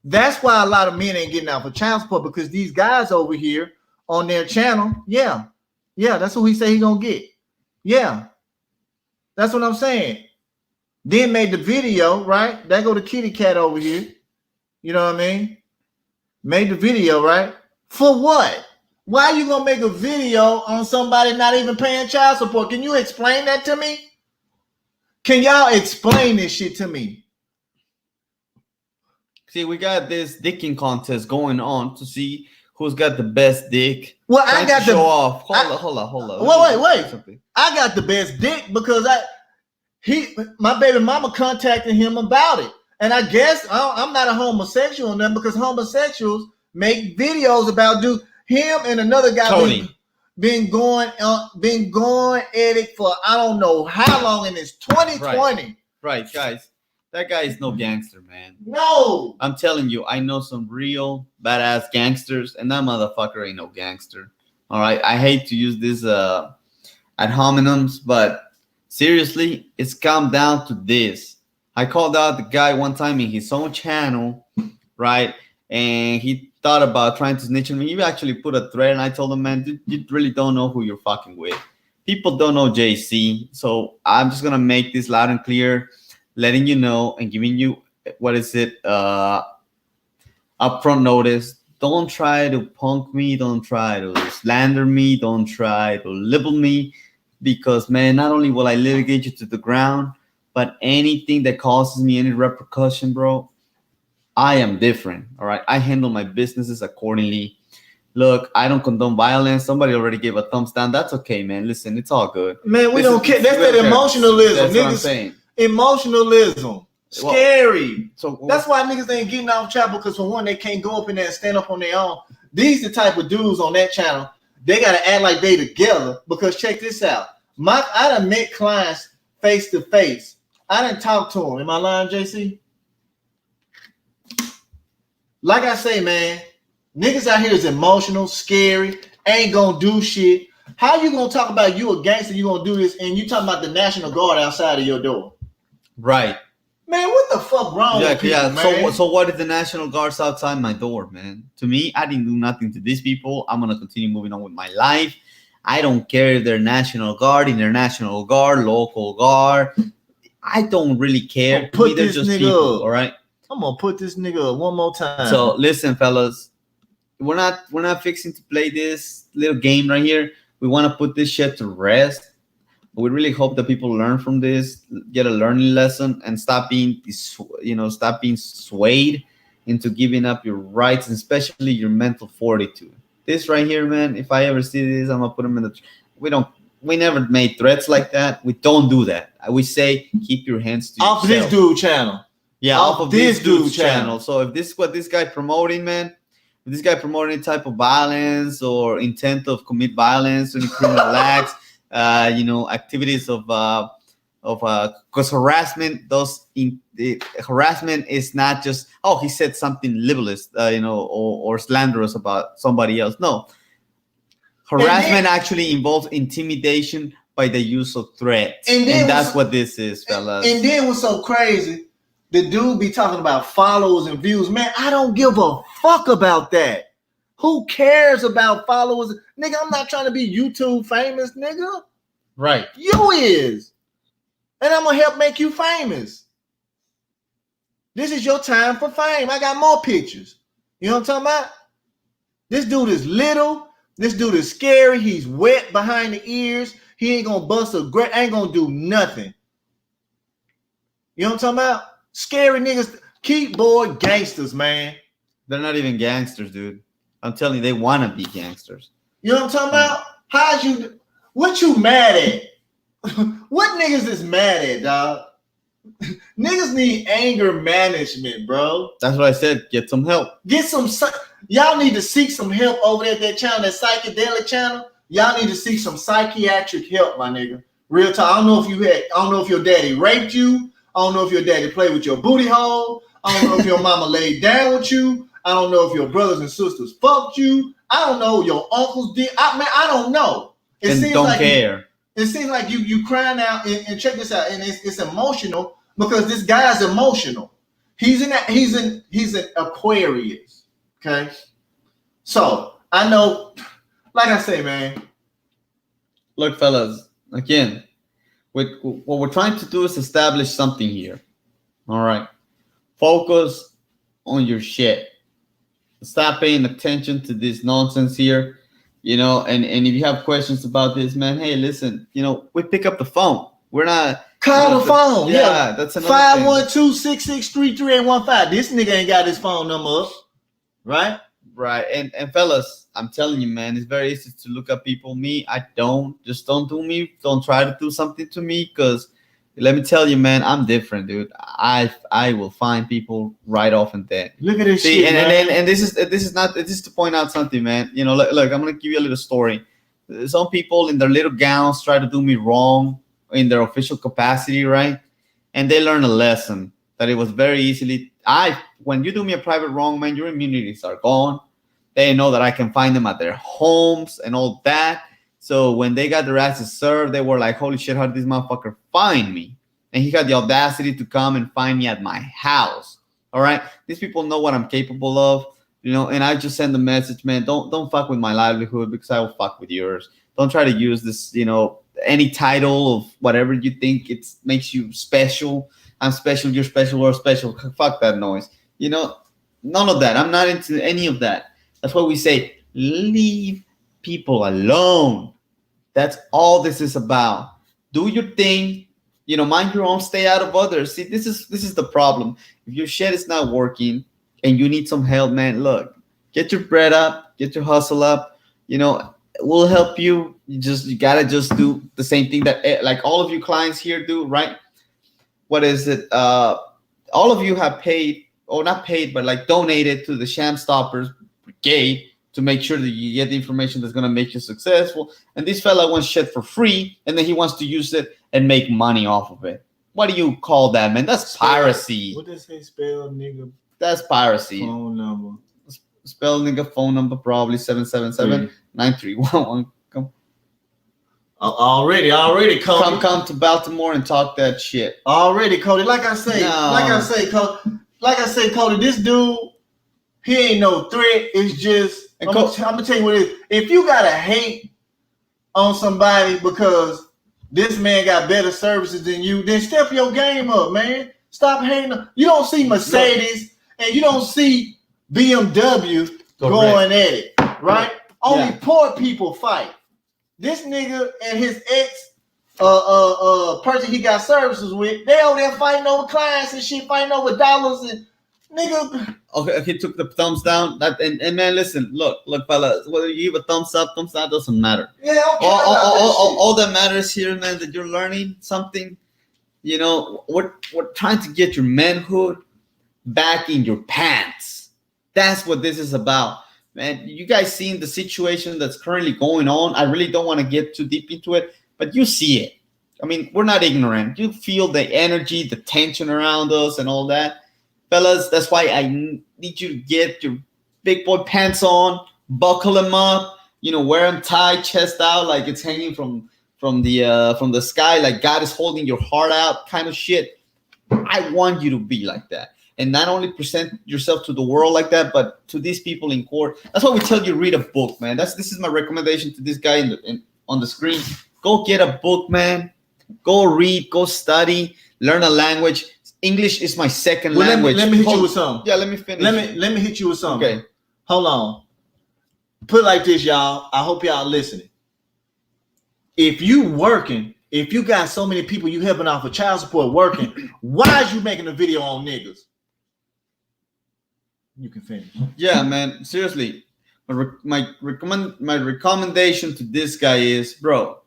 That's why a lot of men ain't getting out for child support, because these guys over here on their channel, yeah, that's what he say he gonna get. Yeah, that's what I'm saying. Then made the video, right? That go to kitty cat over here. You know what I mean? Made the video, right? For what? Why you gonna make a video on somebody not even paying child support? Can you explain that to me? Can y'all explain this shit to me? See, we got this dicking contest going on to see who's got the best dick. Well, I got to show off. Hold on. Wait. I got the best dick because my baby mama contacted him about it. And I guess I'm not a homosexual in them, because homosexuals make videos about him and another guy Tony. been going at it for I don't know how long, and it's 2020. Right, guys. That guy is no gangster, man. No. I'm telling you, I know some real badass gangsters, and that motherfucker ain't no gangster. All right. I hate to use this ad hominems, but seriously, it's come down to this. I called out the guy one time in his own channel, right? And he thought about trying to snitch on me. He actually put a threat, and I told him, man, you really don't know who you're fucking with. People don't know JC. So I'm just going to make this loud and clear, letting you know and giving you, upfront notice. Don't try to punk me. Don't try to slander me. Don't try to libel me, because, man, not only will I litigate you to the ground, but anything that causes me any repercussion, bro, I am different. All right. I handle my businesses accordingly. Look, I don't condone violence. Somebody already gave a thumbs down. That's okay, man. Listen, it's all good. Man, we don't care. That's that emotionalism. That's niggas, what I'm saying. Emotionalism. Scary. So that's why niggas ain't getting off channel, because for one, they can't go up in there and stand up on their own. These the type of dudes on that channel. They gotta act like they together, because check this out. I done met clients face to face. I didn't talk to them. Am I lying, JC? Like I say, man, niggas out here is emotional, scary, ain't gonna do shit. How you gonna talk about you a gangster, you gonna do this, and you talking about the National Guard outside of your door? Right. Man, what the fuck wrong with people, man? So what if the National Guard's outside my door, man? To me, I didn't do nothing to these people. I'm gonna continue moving on with my life. I don't care if they're National Guard, International Guard, local guard. I don't really care. Put they're this just nigga people, up. all right? I'm gonna put this nigga up one more time. So listen, fellas, we're not fixing to play this little game right here. We want to put this shit to rest. We really hope that people learn from this, get a learning lesson, and stop being swayed into giving up your rights, and especially your mental fortitude. This right here, man. If I ever see this, I'm gonna put them in the. We never made threats like that. We don't do that. We say keep your hands to off yourself. this dude channel. Yeah, off of this dude's channel. channel. So if this is what this guy promoting, man, if this guy promoting any type of violence or intent of commit violence, any criminal acts, activities of because harassment, harassment is not just he said something libelous, or slanderous about somebody else. No, harassment actually involves intimidation by the use of threats, and that's what this is, fellas. And then what's so crazy? The dude be talking about followers and views. Man, I don't give a fuck about that. Who cares about followers? Nigga, I'm not trying to be YouTube famous, nigga. Right. You is. And I'm going to help make you famous. This is your time for fame. I got more pictures. You know what I'm talking about? This dude is little. This dude is scary. He's wet behind the ears. He ain't going to bust ain't going to do nothing. You know what I'm talking about? Scary niggas, keyboard gangsters, man. They're not even gangsters, dude. I'm telling you, they want to be gangsters. You know what I'm talking about? What you mad at? What niggas is mad at, dog? Niggas need anger management, bro. That's what I said. Get some help. Y'all need to seek some help over there at that channel, that psychedelic channel. Y'all need to seek some psychiatric help, my nigga. Real talk. I don't know if your daddy raped you. I don't know if your daddy played with your booty hole. I don't know if your mama laid down with you. I don't know if your brothers and sisters fucked you. I don't know your uncles did. I don't know. It seems like you crying out and check this out. And it's emotional because this guy's emotional. He's an Aquarius. Okay. So I know, like I say, man. Look, fellas, again. What we're trying to do is establish something here. All right. Focus on your shit. Stop paying attention to this nonsense here. And if you have questions about this, man, hey, listen, we pick up the phone. We're not call the phone. Yeah, that's another 512-663-3815. This nigga ain't got his phone number up. Right? Right. And fellas, I'm telling you, man, it's very easy to look at people. Me, I don't. Just don't do me. Don't try to do something to me, because let me tell you, man, I'm different, dude. I will find people right off and dead. Look at this shit, and this is to point out something, man. Look, I'm gonna give you a little story. Some people in their little gowns try to do me wrong in their official capacity, right? And they learn a lesson that it was very easily. When you do me a private wrong, man, your immunities are gone. They know that I can find them at their homes and all that. So when they got their asses served, they were like, holy shit, how did this motherfucker find me? And he had the audacity to come and find me at my house. All right. These people know what I'm capable of, and I just send a message, man, don't fuck with my livelihood, because I will fuck with yours. Don't try to use this, any title of whatever you think it makes you special. I'm special, you're special, or special. Fuck that noise. None of that. I'm not into any of that. That's why we say, leave people alone. That's all this is about. Do your thing. Mind your own. Stay out of others. See, this is the problem. If your shit is not working and you need some help, man, look, get your bread up, get your hustle up. We'll help you. You gotta just do the same thing that like all of you clients here do, right? What is it? All of you have paid, or not paid, but like donated to the Sham Stoppers Brigade to make sure that you get the information that's gonna make you successful. And this fella wants shit for free, and then he wants to use it and make money off of it. What do you call that, man? That's piracy. What does they spell, nigga? That's piracy. Phone number. Spell nigga phone number probably 777-9311. Come. Already, Cody. Come to Baltimore and talk that shit. Already, Cody. Like I say, Cody. This dude, he ain't no threat. It's just I'm gonna tell you what it is. If you gotta hate on somebody because this man got better services than you, then step your game up, man. Stop hating. You don't see Mercedes and you don't see BMW going at it, right? Only poor people fight. This nigga and his ex person he got services with, they over there fighting over clients and shit, fighting over dollars and nigga. Okay, he took the thumbs down. That and man, listen, look, fellas, whether you give a thumbs up, thumbs down doesn't matter. Yeah, all that matters here, man, that you're learning something. You know, we're trying to get your manhood back in your pants. That's what this is about. Man, you guys seen the situation that's currently going on. I really don't want to get too deep into it, but you see it. I mean, we're not ignorant. You feel the energy, the tension around us and all that. Fellas, that's why I need you to get your big boy pants on, buckle them up, you know, wear them tight, chest out, like it's hanging from the sky, like God is holding your heart out kind of shit. I want you to be like that. And not only present yourself to the world like that, but to these people in court. That's why we tell you read a book, man. This is my recommendation to this guy on the screen. Go get a book, man. Go read, go study, learn a language. English is my second language. Let me hit you with something. Yeah, let me finish. Let me hit you with something. Okay. Hold on. Put it like this, y'all. I hope y'all listening. If you working, if you got so many people you helping out for child support working, why is you making a video on niggas? You can finish. Yeah, man. Seriously, my recommendation to this guy is, bro,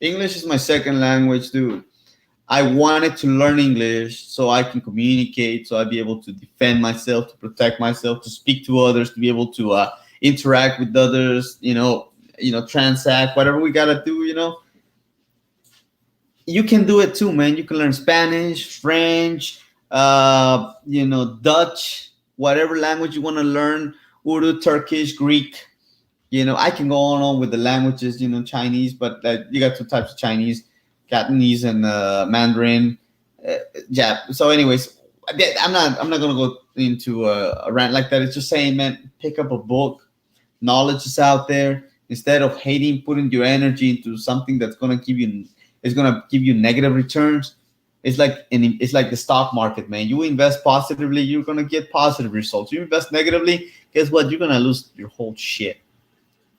English is my second language, dude. I wanted to learn English so I can communicate, so I'd be able to defend myself, to protect myself, to speak to others, to be able to interact with others, you know, transact, whatever we gotta do, you know. You can do it too, man. You can learn Spanish, French, Dutch, whatever language you want to learn, Urdu, Turkish, Greek. You know, I can go on with the languages, Chinese, but you got two types of Chinese, Cantonese and Mandarin. So anyways, I'm not gonna go into a rant like that. It's just saying, man, pick up a book. Knowledge is out there. Instead of hating, putting your energy into something that's gonna give you negative returns. It's like the stock market, man. You invest positively, you're gonna get positive results. You invest negatively, guess what? You're gonna lose your whole shit.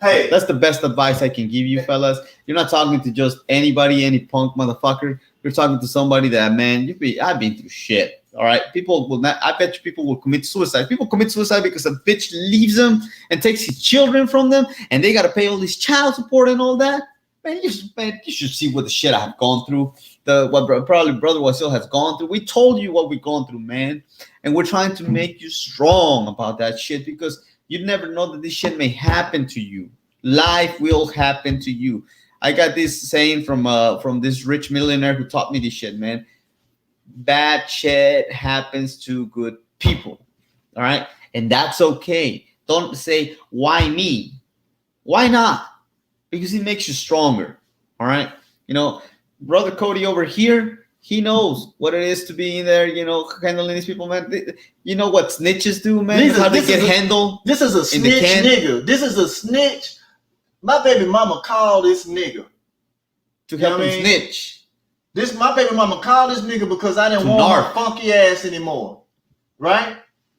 Hey, that's the best advice I can give you, fellas. You're not talking to just anybody, any punk motherfucker. You're talking to somebody that, man, I've been through shit. All right, people will not. I bet you people will commit suicide. People commit suicide because a bitch leaves them and takes his children from them, and they got to pay all this child support and all that. Man, you should see what the shit I have gone through. What probably Brother Wasil has gone through. We told you what we've gone through, man, and we're trying to make you strong about that shit because you never know that this shit may happen to you. Life will happen to you. I got this saying from this rich millionaire who taught me this shit, man. Bad shit happens to good people. All right? And that's okay. Don't say, why me? Why not? Because it makes you stronger. All right? Brother Cody over here, he knows what it is to be in there, handling these people, man. You know what snitches do, man? How they get handled. This is a snitch nigga. This is a snitch. My baby mama called this nigga to help him snitch. My baby mama called this nigga because I didn't want my funky ass anymore, right?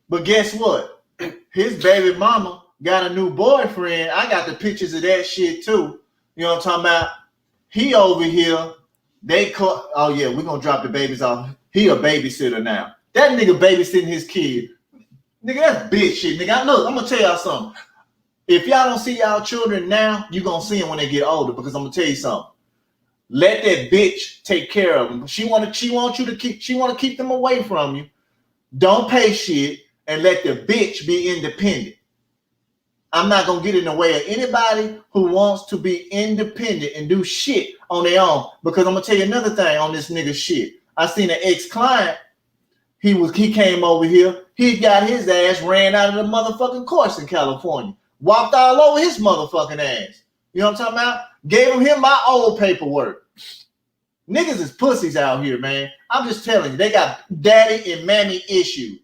But guess what? His baby mama got a new boyfriend. I got the pictures of that shit too. You know what I'm talking about? He over here. Oh yeah, we're gonna drop the babies off. He a babysitter now. That nigga babysitting his kid. Nigga, that's bitch shit. Nigga, look, I'm gonna tell y'all something. If y'all don't see y'all children now, you gonna see them when they get older. Because I'm gonna tell you something. Let that bitch take care of them. She want to keep them away from you. Don't pay shit and let the bitch be independent. I'm not gonna get in the way of anybody who wants to be independent and do shit on their own. Because I'm gonna tell you another thing on this nigga shit. I seen an ex-client. He came over here. He got his ass ran out of the motherfucking course in California. Walked all over his motherfucking ass. You know what I'm talking about? Gave him my old paperwork. Niggas is pussies out here, man. I'm just telling you, they got daddy and mammy issues.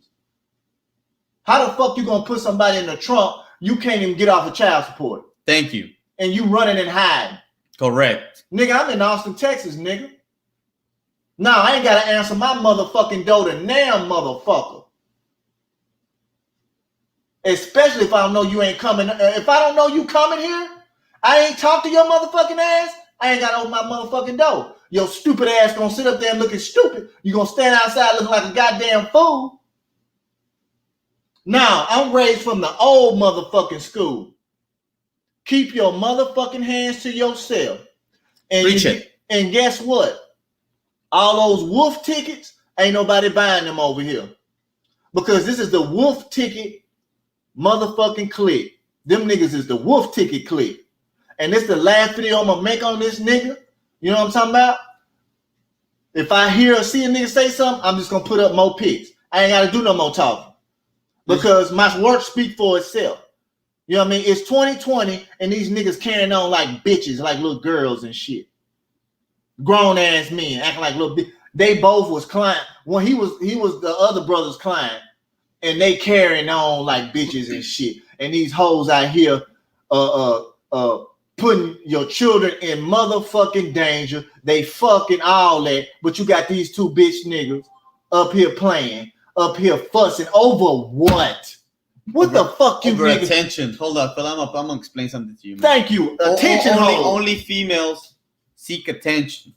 How the fuck you gonna put somebody in the trunk? You can't even get off of child support. Thank you. And you running and hiding. Correct. Nigga, I'm in Austin, Texas, nigga. Now I ain't gotta answer my motherfucking door to damn motherfucker. Especially if I don't know you ain't coming. If I don't know you coming here, I ain't talk to your motherfucking ass. I ain't gotta open my motherfucking door. Your stupid ass gonna sit up there and looking stupid. You gonna stand outside looking like a goddamn fool. Now I'm raised from the old motherfucking school. Keep your motherfucking hands to yourself. And guess what? All those wolf tickets, ain't nobody buying them over here. Because this is the wolf ticket motherfucking clique. Them niggas is the wolf ticket clique. And this the last video I'm gonna make on this nigga. You know what I'm talking about? If I hear or see a nigga say something, I'm just gonna put up more pics. I ain't gotta do no more talking. Because my work speak for itself. You know what I mean? It's 2020 and these niggas carrying on like bitches, like little girls and shit. Grown ass men acting like little bitches. They both was client. When he was the other brother's client, and they carrying on like bitches and shit. And these hoes out here putting your children in motherfucking danger. They fucking all that, but you got these two bitch niggas up here playing, up here fussing over what? What the fuck you over niggas? Attention. Hold up, Phil. I'm gonna explain something to you, man. Thank you. Attention. Only females seek attention.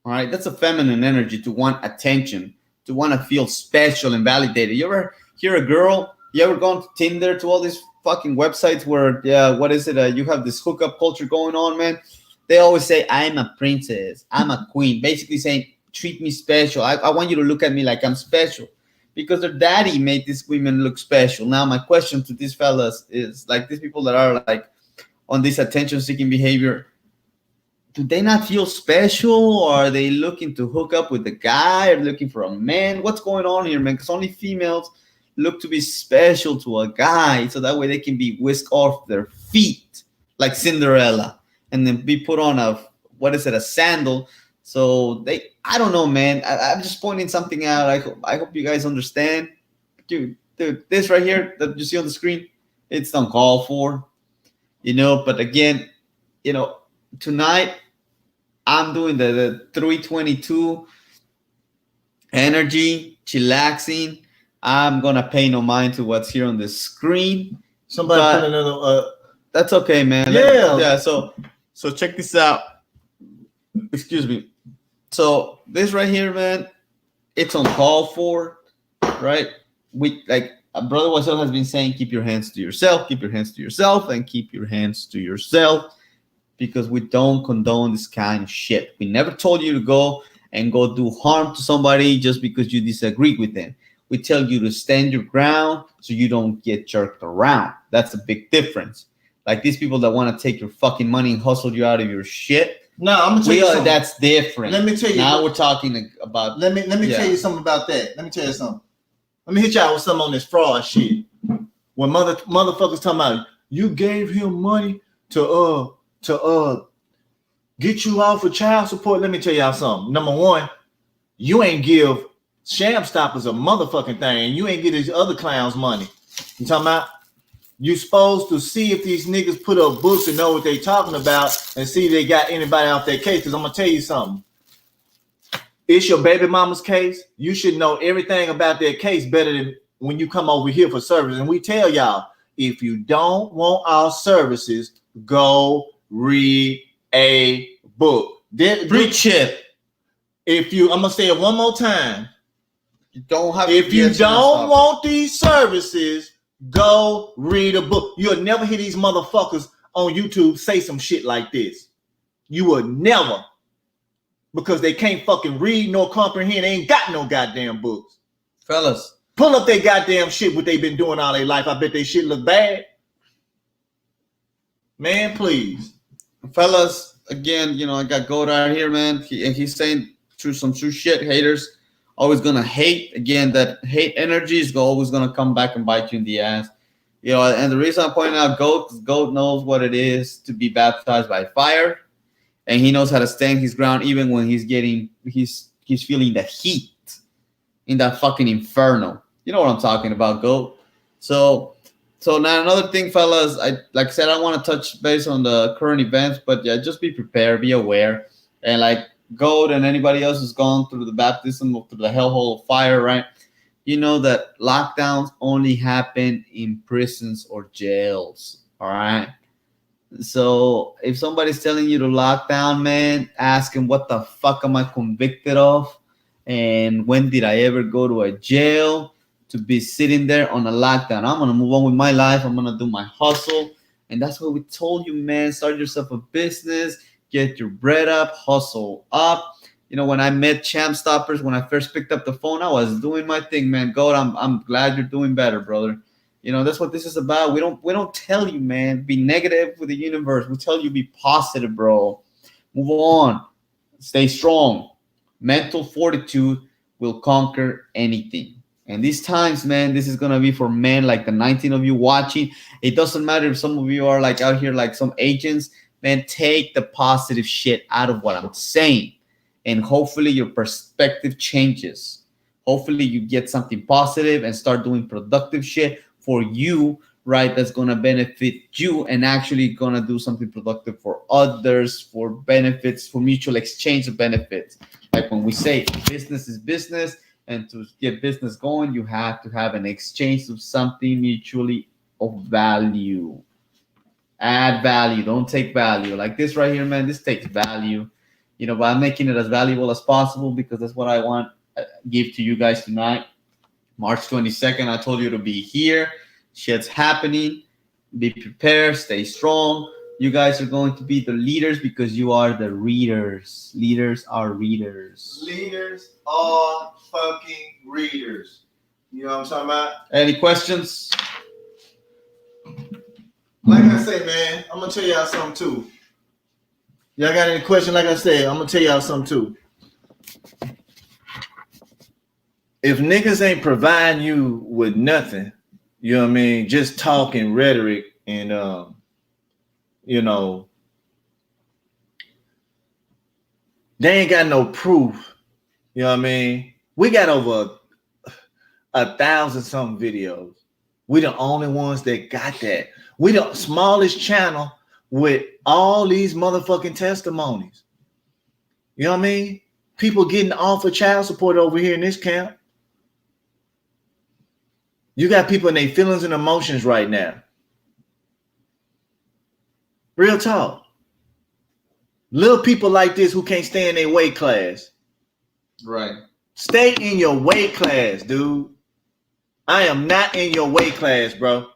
All right, that's a feminine energy to want attention, to want to feel special and validated. You ever hear a girl? You ever gone to Tinder, to all these fucking websites where, what is it? You have this hookup culture going on, man. They always say, "I'm a princess, I'm a queen," basically saying, "Treat me special. I want you to look at me like I'm special." Because their daddy made these women look special. Now, my question to these fellas is, like, these people that are like on this attention-seeking behavior, do they not feel special, or are they looking to hook up with a guy, or looking for a man? What's going on here, man? Because only females look to be special to a guy, so that way they can be whisked off their feet like Cinderella, and then be put on a sandal. So I don't know, man. I'm just pointing something out. I hope you guys understand. Dude, this right here that you see on the screen, it's uncalled for, but again, tonight I'm doing the 322 energy, chillaxing. I'm gonna pay no mind to what's here on the screen. Somebody put another. That's okay, man. Yeah. So check this out. Excuse me. So this right here, man, it's uncalled for, right? We Brother Wasil has been saying, keep your hands to yourself, keep your hands to yourself, and keep your hands to yourself, because we don't condone this kind of shit. We never told you to go do harm to somebody just because you disagree with them. We tell you to stand your ground so you don't get jerked around. That's a big difference. Like these people that want to take your fucking money and hustle you out of your shit. No, I'm gonna tell you something. That's different. Let me tell you. Now we're talking about. Let me tell you something about that. Let me tell you something. Let me hit y'all with something on this fraud shit. When motherfuckers talking about you gave him money to get you off of child support. Let me tell y'all something. Number one, you ain't give Shamstoppers a motherfucking thing. You ain't get these other clowns money. You talking about? You supposed to see if these niggas put up books and know what they talking about and see if they got anybody off their case. Because I'm going to tell you something. It's your baby mama's case. You should know everything about their case better than when you come over here for service. And we tell y'all, if you don't want our services, go read a book. Preach it. I'm going to say it one more time. If you don't want these services, go read a book. You'll never hear these motherfuckers on YouTube say some shit like this. You will never. Because they can't fucking read nor comprehend. They ain't got no goddamn books. Fellas, pull up their goddamn shit, what they been doing all their life. I bet they shit look bad. Man, please. Fellas, again, I got Gold out here, man. He's saying some true shit. Haters always gonna hate. Again, that hate energy is always gonna come back and bite you in the ass. And the reason I'm pointing out Goat, because Goat knows what it is to be baptized by fire, and he knows how to stand his ground even when he's feeling the heat in that fucking inferno. You know what I'm talking about, Goat. So now another thing, fellas, like I said, I want to touch base on the current events, but yeah, just be prepared, be aware, and Goat and anybody else who's gone through the baptism or through the hellhole of fire, right? You know that lockdowns only happen in prisons or jails. All right. So if somebody's telling you to lock down, man, ask him what the fuck am I convicted of, and when did I ever go to a jail to be sitting there on a lockdown? I'm gonna move on with my life. I'm gonna do my hustle, and that's what we told you, man. Start yourself a business, get your bread up, hustle up. You know, when I met Champ Stoppers, when I first picked up the phone, I was doing my thing, man. God, I'm glad you're doing better, brother. You know, that's what this is about. We don't tell you, man, be negative with the universe. We tell you be positive, bro. Move on. Stay strong. Mental fortitude will conquer anything. And these times, man, this is gonna be for men like the 19 of you watching. It doesn't matter if some of you are like out here like some agents, man, take the positive shit out of what I'm saying. And hopefully your perspective changes. Hopefully you get something positive and start doing productive shit for you, right? That's gonna benefit you and actually gonna do something productive for others, for benefits, for mutual exchange of benefits. Like when we say business is business, and to get business going, you have to have an exchange of something mutually of value. Add value, don't take value. Like this right here, man, this takes value. You know, but I'm making it as valuable as possible because that's what I want to give to you guys tonight. March 22nd, I told you to be here. Shit's happening. Be prepared. Stay strong. You guys are going to be the leaders because you are the readers. Leaders are readers. Leaders are fucking readers. You know what I'm talking about? Any questions? Like I say, man, I'm gonna tell y'all something too. Y'all got any questions? Like I said, I'm gonna tell y'all something too. If niggas ain't providing you with nothing, you know what I mean, just talking rhetoric and you know, they ain't got no proof. You know what I mean? We got over 1,000 some videos. We the only ones that got that. We the smallest channel with all these motherfucking testimonies. You know what I mean? People getting offered child support over here in this camp. You got people in their feelings and emotions right now. Real talk. Little people like this who can't stay in their weight class. Right. Stay in your weight class, dude. I am not in your weight class, bro.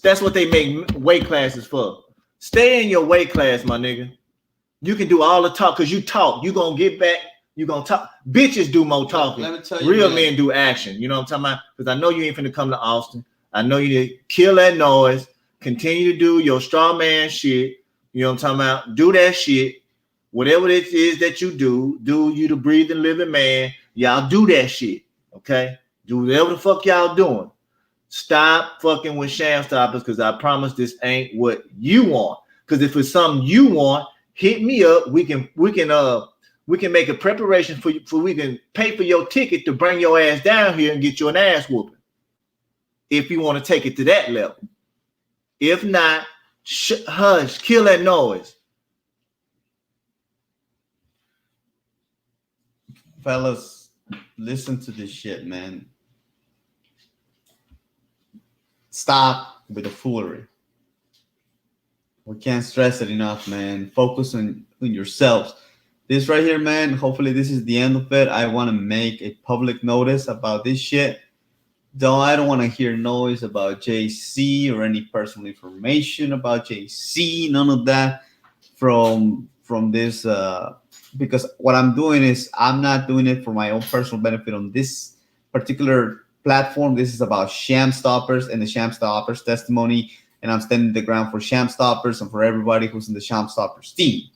That's what they make weight classes for. Stay in your weight class, my nigga. You can do all the talk because you talk. You gonna get back. You gonna talk. Bitches do more talking. Let me tell you, real man. men do action. You know what I'm talking about? Because I know you ain't finna come to Austin. I know you need to kill that noise. Continue to do your straw man shit. You know what I'm talking about? Do that shit. Whatever it is that you do you the breathing living man. Y'all do that shit. Okay? Do whatever the fuck y'all doing. Stop fucking with Shamstoppers because I promise this ain't what you want. Because if it's something you want, hit me up. We can make a preparation for you, so we can pay for your ticket to bring your ass down here and get you an ass whooping. If you want to take it to that level. If not, hush, kill that noise. Fellas, listen to this shit, man. Stop with the foolery. We can't stress it enough, man. Focus on yourselves. This right here, man, hopefully this is the end of it. I want to make a public notice about this shit. I don't want to hear noise about JC or any personal information about JC. None of that from this because what I'm doing is I'm not doing it for my own personal benefit on this particular platform. This is about Shamstoppers and the Shamstoppers testimony, and I'm standing the ground for Shamstoppers and for everybody who's in the Shamstoppers team.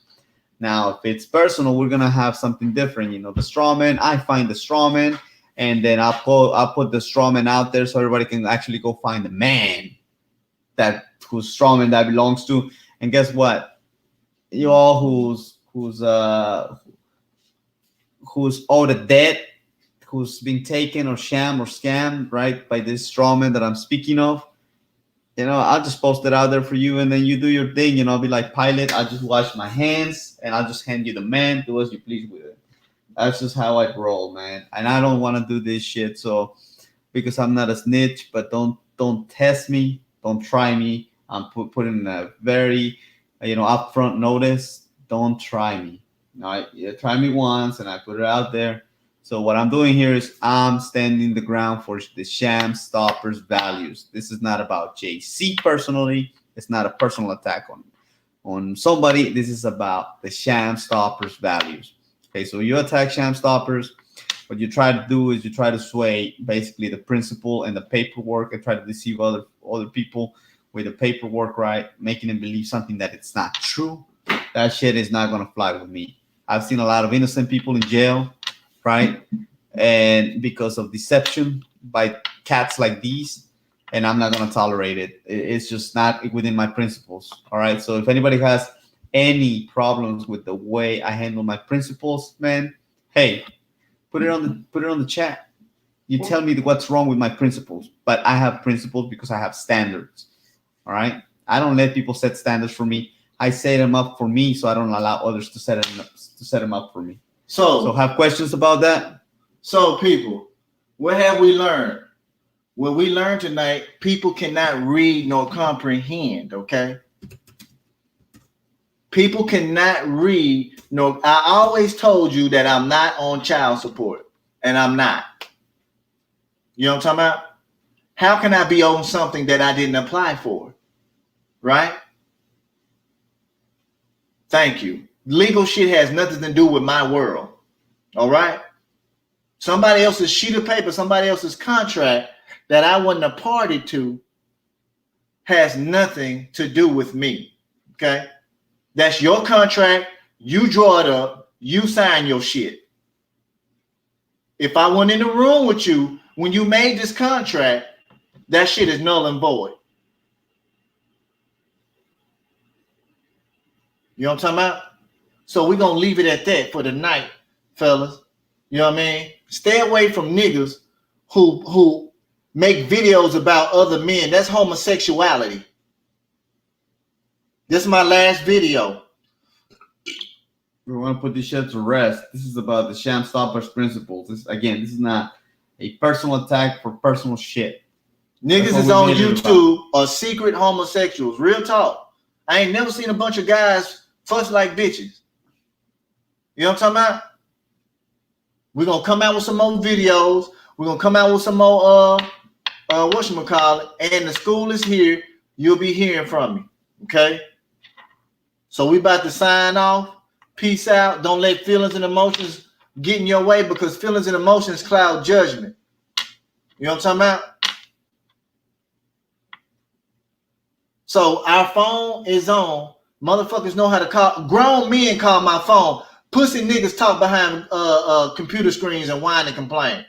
Now, if it's personal, we're gonna have something different. You know, the strawman. I find the strawman, and then I'll put the strawman out there so everybody can actually go find the man whose strawman that belongs to. And guess what? You all who's owed a debt, who's been taken or scammed, right, by this strawman that I'm speaking of. I'll just post it out there for you, and then you do your thing. I'll be like Pilate. I'll just wash my hands, and I'll just hand you the man. Do as you please with it. That's just how I roll, man. And I don't want to do this shit, so because I'm not a snitch. But don't test me. Don't try me. I'm putting a very, upfront notice. Don't try me. You try me once, and I put it out there. So what I'm doing here is I'm standing the ground for the Sham Stoppers values. This is not about JC personally. It's not a personal attack on somebody. This is about the Sham Stoppers values. Okay, so you attack Sham Stoppers. What you try to do is you try to sway basically the principle and the paperwork and try to deceive other people with the paperwork, right? Making them believe something that it's not true. That shit is not going to fly with me. I've seen a lot of innocent people in jail, right? And because of deception by cats like these, and I'm not going to tolerate it. It's just not within my principles. All right. So if anybody has any problems with the way I handle my principles, man, hey, put it on the chat. You tell me what's wrong with my principles. But I have principles because I have standards. All right. I don't let people set standards for me. I set them up for me, so I don't allow others to set them up for me. So have questions about that? So people, what have we learned? What we learned tonight, people cannot read nor comprehend, okay? People cannot read nor. I always told you that I'm not on child support, and I'm not. You know what I'm talking about? How can I be on something that I didn't apply for? Right? Thank you. Legal shit has nothing to do with my world. All right? Somebody else's sheet of paper, somebody else's contract that I wasn't a party to has nothing to do with me. Okay? That's your contract. You draw it up. You sign your shit. If I went in the room with you when you made this contract, that shit is null and void. You know what I'm talking about? So we're going to leave it at that for the night, fellas. You know what I mean? Stay away from niggas who make videos about other men. That's homosexuality. This is my last video. We want to put this shit to rest. This is about the Sham Stoppers principles. This is not a personal attack for personal shit. Niggas is on YouTube are secret homosexuals. Real talk. I ain't never seen a bunch of guys fuss like bitches. You know what I'm talking about? We're going to come out with some more videos. We're going to come out with some more, whatchamacallit. And the school is here. You'll be hearing from me. Okay? So we about to sign off. Peace out. Don't let feelings and emotions get in your way because feelings and emotions cloud judgment. You know what I'm talking about? So our phone is on. Motherfuckers know how to call. Grown men call my phone. Pussy niggas talk behind computer screens and whine and complain.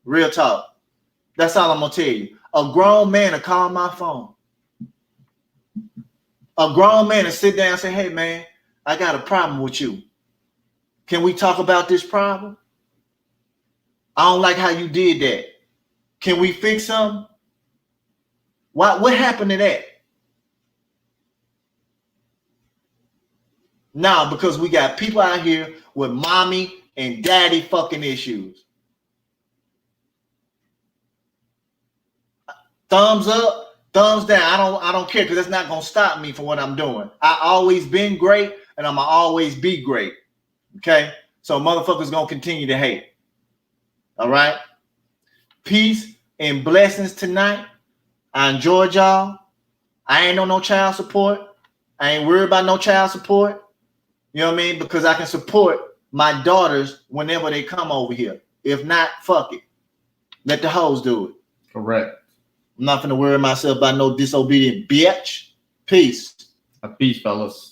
Real talk. That's all I'm gonna tell you. A grown man will call my phone. A grown man will sit down and say, "Hey man, I got a problem with you. Can we talk about this problem? I don't like how you did that. Can we fix something? What happened to that?" Now, because we got people out here with mommy and daddy fucking issues. Thumbs up, thumbs down. I don't care because that's not gonna stop me from what I'm doing. I always been great and I'm gonna always be great. Okay? So motherfuckers gonna continue to hate. All right? Peace and blessings tonight. I enjoyed y'all. I ain't on no child support. I ain't worried about no child support. You know what I mean? Because I can support my daughters whenever they come over here. If not, fuck it. Let the hoes do it. Correct. I'm not going to worry myself about no disobedient bitch. Peace. Peace, fellas.